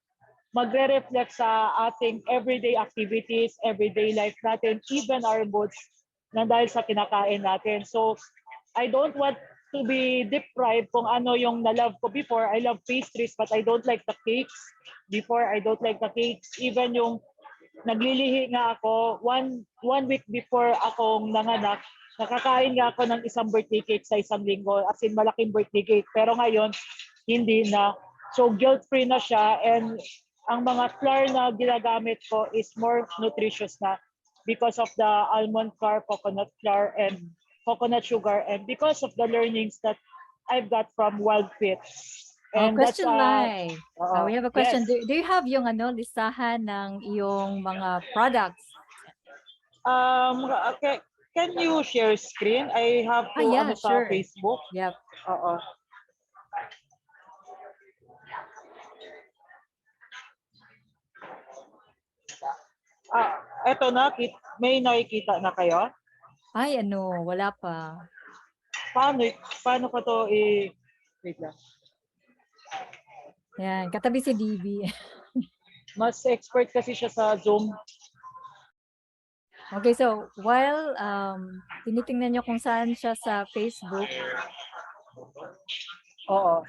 magre-reflect sa ating everyday activities, everyday life natin, even our moods na dahil sa kinakain natin. So I don't want to be deprived kung ano yung na-love ko before. I love pastries but I don't like the cakes. Before, I don't like the cakes. Even yung naglilihi nga ako, one week before akong nanganak, nakakain nga ako ng isang birthday cake sa isang linggo. As in, malaking birthday cake. Pero ngayon, hindi na. So, guilt-free na siya. And ang mga flour na ginagamit ko is more nutritious na because of the almond flour, coconut flour, and coconut sugar, and because of the learnings that I've got from WILDFIT. And question live. We have a question. Yes. Do you have yung listahan ng iyong mga products? Okay. Can you share screen? I have to Yeah, sa sure. Facebook. Yep. Oo. Eto na, may nakikita na kayo? Ay, wala pa. Paano ko to wait lang. Yan, katabi si DB. Mas expert kasi siya sa Zoom. Okay, so while tinitingnan nyo kung saan siya sa Facebook. Oo.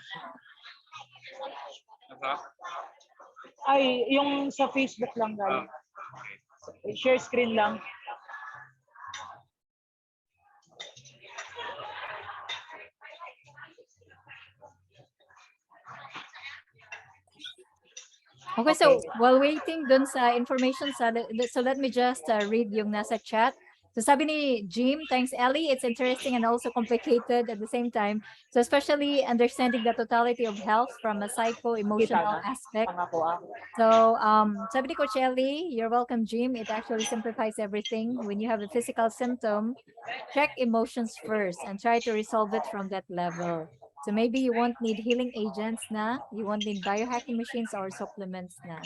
Ay, yung sa Facebook lang galing. Share screen lang. Okay, so while waiting dun sa information, so let me just read yung nasa chat. So sabi ni Jim, thanks Ellie, it's interesting and also complicated at the same time. So especially understanding the totality of health from a psycho-emotional aspect. So sabi ni Coach Ellie, you're welcome Jim, it actually simplifies everything. When you have a physical symptom, check emotions first and try to resolve it from that level. So maybe you won't need healing agents na, you won't need biohacking machines or supplements na.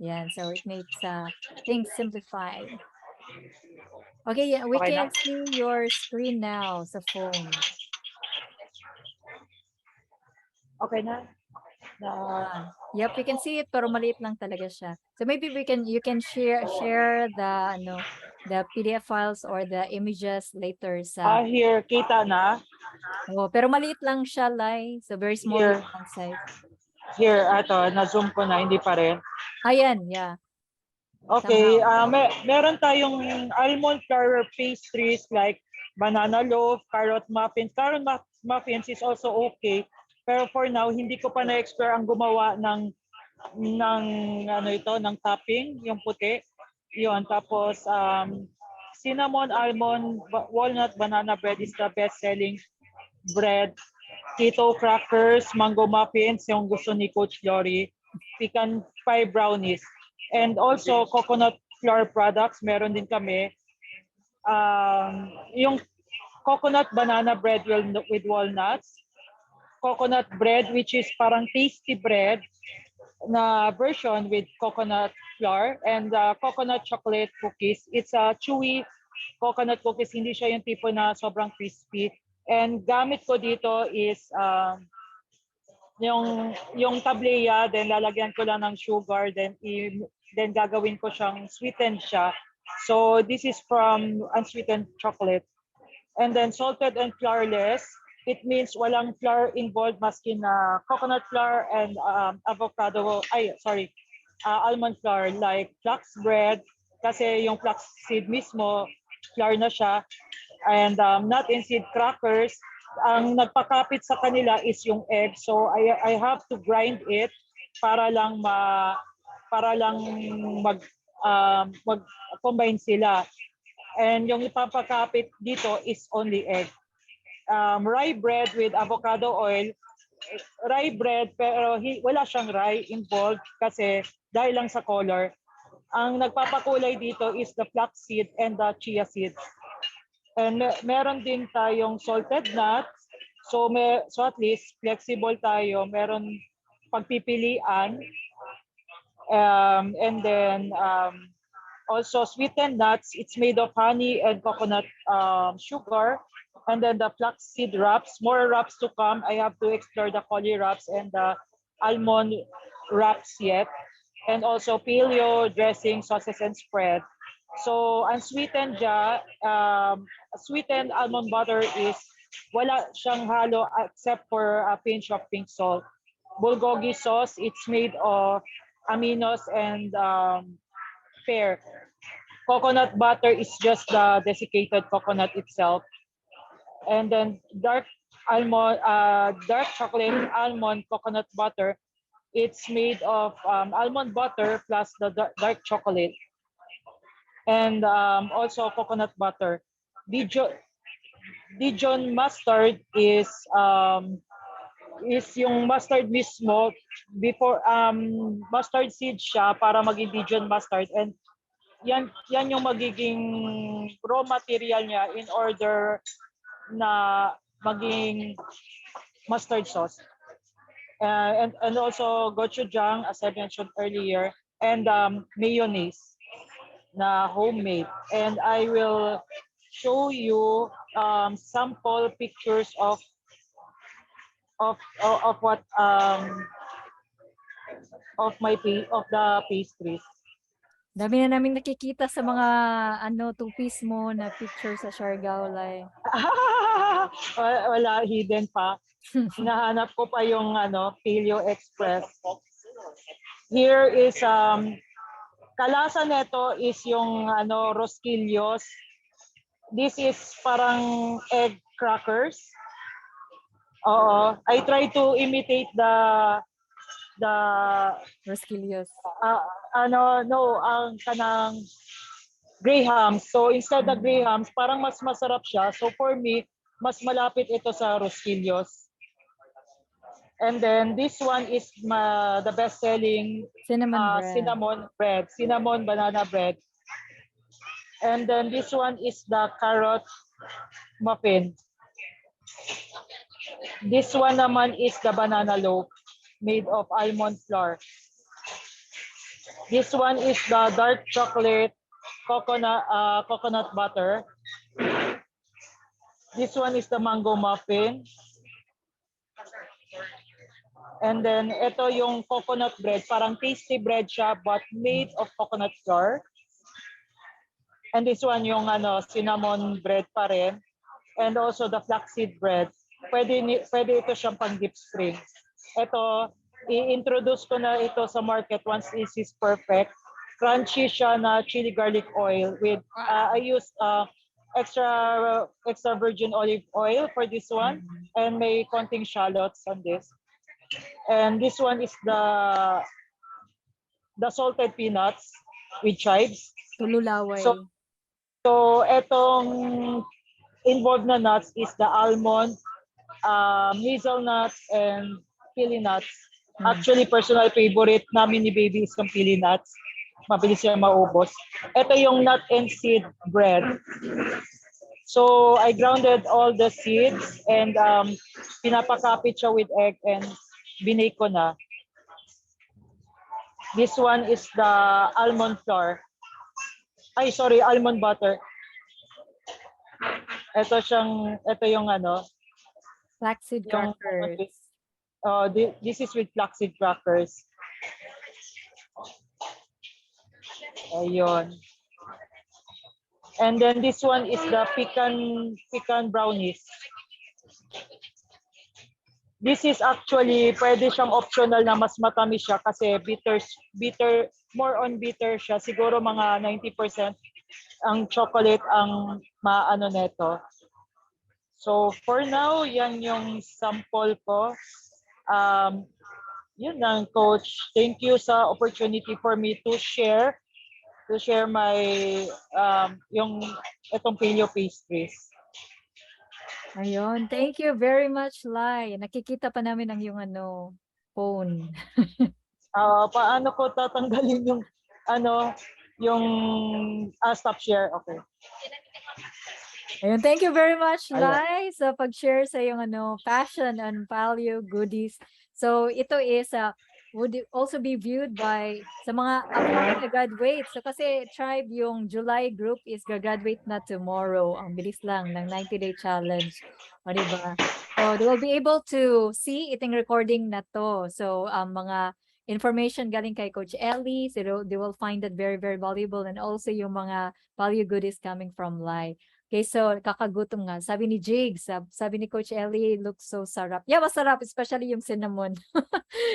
Yeah, so it makes things simplified. Okay, yeah, we can see your screen now sa phone. Okay na? Yep, we can see it pero maliit lang talaga siya. So maybe you can share the PDF files or the images later sa Here, kita na. Oh, pero maliit lang siya, Lai. So very small Here. font size. Here, na-zoom ko na, hindi pa rin. Ayan, yeah. Okay, meron tayong almond flour pastries like banana loaf, carrot muffins. Carrot muffins is also okay. Pero for now, hindi ko pa na-explore ang gumawa ng ano ito, ng topping, yung puti. Yun, tapos cinnamon, almond, walnut, banana bread is the best-selling bread. Keto crackers, mango muffins, yung gusto ni Coach Lori, pecan pie brownies. And also, coconut flour products, meron din kami. Yung coconut banana bread with walnuts, coconut bread, which is parang tasty bread na version with coconut flour, and coconut chocolate cookies. It's a chewy coconut cookies, hindi siya yung tipo na sobrang crispy. And gamit ko dito is yung tableya, then lalagyan ko lang ng sugar, then gagawin ko siyang sweetened siya. So this is from unsweetened chocolate. And then salted and flourless, it means walang flour involved maski na coconut flour and almond flour, like flax bread, kasi yung flax seed mismo, flour na siya. And nut and seed crackers, ang nagpakapit sa kanila is yung egg. So I have to grind it para lang mag-combine sila. And yung ipapakapit dito is only egg. Rye bread with avocado oil. Rye bread pero wala siyang rye involved kasi dahil lang sa color. Ang nagpapakulay dito is the flax seed and the chia seeds. And meron din tayong salted nuts. So at least flexible tayo. Meron pagpipilian. And then also sweetened nuts. It's made of honey and coconut sugar. And then the flaxseed wraps. More wraps to come. I have to explore the cauli wraps and the almond wraps yet. And also paleo dressing, sauces, and spread. So unsweetened sweetened almond butter is wala siyang halo except for a pinch of pink salt. Bulgogi sauce, it's made of aminos and pear. Coconut butter is just the desiccated coconut itself. And then dark chocolate almond coconut butter, it's made of almond butter plus the dark chocolate. And also coconut butter. Dijon mustard is yung mustard mismo. Before mustard seed siya para maging Dijon mustard, and yan yung magiging raw material niya in order na maging mustard sauce. And also gochujang, as I mentioned earlier, and mayonnaise na homemade. And I will show you sample pictures of what of the pastries. Dami na namin nakikita sa mga two-piece mo na picture sa Siargao, Lai. Wala, hidden pa. Hinahanap ko pa yung Paleo Express. Here is kalasa neto is yung rosquillos. This is parang egg crackers. Oo, I try to imitate the Rosquillos. ang kanang grahams. So instead of grahams, parang mas masarap siya. So for me, mas malapit ito sa rosquillos. And then this one is the best-selling Cinnamon bread. cinnamon banana bread. And then this one is the carrot muffin. This one naman is the banana loaf made of almond flour. This one is the dark chocolate coconut butter. This one is the mango muffin. And then ito yung coconut bread, parang tasty bread siya but made of coconut flour. And this one yung cinnamon bread pa rin. And also the flaxseed bread. Pwede ito siyang pang dip string. Ito, i-introduce ko na ito sa market once this is perfect. Crunchy siya na chili garlic oil with I use extra virgin olive oil for this one, and may konting shallots on this. And this one is the salted peanuts with chives. Tululaway. So etong involved na nuts is the almond, hazelnuts, and pili nuts. Actually, personal favorite namin ni baby is yung pili nuts. Mabilis siya maubos. Ito yung nut and seed bread. So I grounded all the seeds and pinapakapit siya with egg and binake ko na. This one is the almond flour. Ay, sorry, almond butter. Ito yung ano. Flaxseed crackers. This is with flaxseed crackers. Ayun. And then this one is the pecan brownies. This is actually, pwede siyang optional na mas matamis siya kasi bitter, more on bitter siya. Siguro mga 90% ang chocolate ang maano neto. So for now, yan yung sample ko. Yun lang, Coach. Thank you sa opportunity for me to share my yung itong Paleo Pastries. Ayun. Thank you very much, Lai. Nakikita pa namin ang yung phone. Paano ko tatanggalin yung stop share? Okay. Ayun, thank you very much, Ayun. Lai, sa pag-share sa yung passion and paleo goodies. So ito is would also be viewed by sa mga upcoming na graduates. So kasi Tribe, yung July group is graduate na tomorrow. Ang bilis lang ng 90-day challenge. O diba? So they will be able to see iting recording na to. So mga information galing kay Coach Eli, so they will find that very, very valuable, and also yung mga value goodies coming from Lai. Okay, so kakagutom nga. Sabi ni Jigs, sabi ni Coach Eli, looks so sarap. Yeah, masarap, especially yung cinnamon.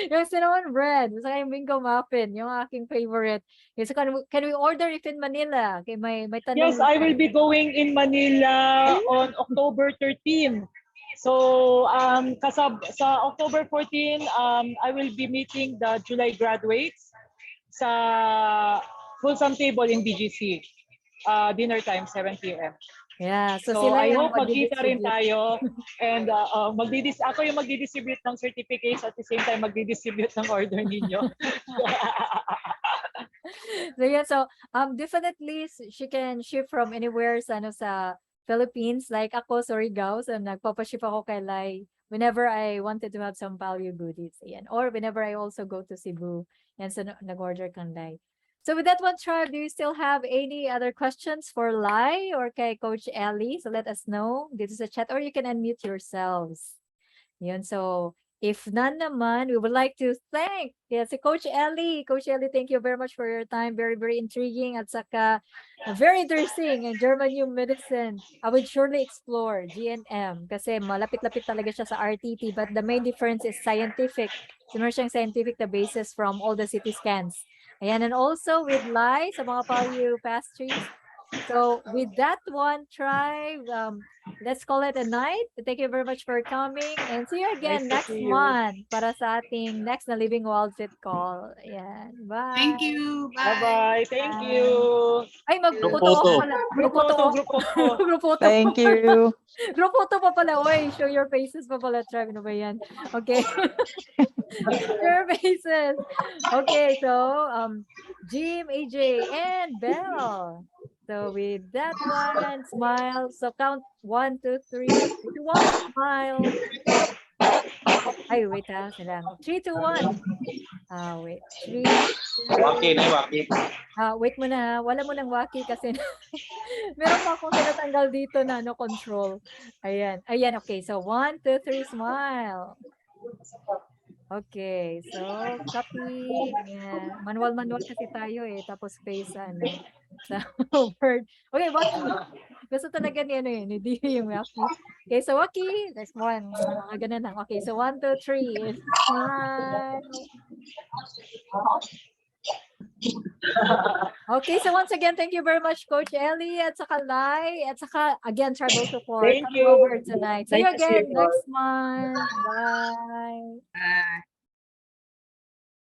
Yung cinnamon bread, saka yung bingo muffin, yung aking favorite. Okay, so can we order if in Manila? Okay, may tanong. Yes, I will be going in Manila on October 13. So sa October 14, I will be meeting the July graduates sa Fulsome Table in BGC. Dinner time, 7 p.m. Yeah, so So sila I yung hope magkita rin magdi-distribute. tayo and ako yung magdi-distribute ng certificates at the same time magdi-distribute ng order ninyo. So yeah, so definitely she can ship from anywhere sa Philippines. Like ako sa Surigao, so nagpapaship ako kay Lai whenever I wanted to have some value goodies. Ayan. Or whenever I also go to Cebu. And so nag-order kang Lai. So with that one, Tribe, do you still have any other questions for Lai or kay Coach Eli? So let us know. This is a chat or you can unmute yourselves. Yun, so if none naman, we would like to thank si Coach Eli. Coach Eli, thank you very much for your time. Very, very intriguing at saka very interesting in German New Medicine. I would surely explore GNM kasi malapit-lapit talaga siya sa RTT, but the main difference is scientific. So meron siyang scientific na basis from all the CT scans. Ayan, and also with Lai sa mga Paleo Pastries. So with that one, Tribe, let's call it a night. Thank you very much for coming and see you again Nice to next see you. month para sa ating next na Living WILDFIT call. Ayan, bye. Thank you. Bye. Bye-bye. Thank you. Ay, Group mag-photo ako photo. pala. Group photo, group photo. Group photo. Thank you. Group photo pa pala. Oy, show your faces pa pala, Tribe. Ano ba yan? Okay. Show your faces. Okay, so, Jim, AJ, and Belle. So with that one, smile. So count 1, 2, 3. 2, 1, smile. Ay, wait sila. 3, 2, 1. Wait. 3, 2. Waki na waki. Wait muna. Wala mo ng waki kasi meron pa akong tinatanggal dito na control. Ayan. Ayan, okay. So 1, 2, 3, smile. Okay, so copy. Ayan. Manual kasi tayo eh. Tapos space sa word. Okay, Waki. Gusto talaga ni ni yung Waki. Okay, so Waki. Next one. Ganun lang. Okay, so 1, 2, 3. Smile. Okay, so once again, thank you very much, Coach Ellie, at saka Lai, at saka again, Charboso for Thank coming you. over tonight. See you Nice to see you again all. next month. Bye. Ah.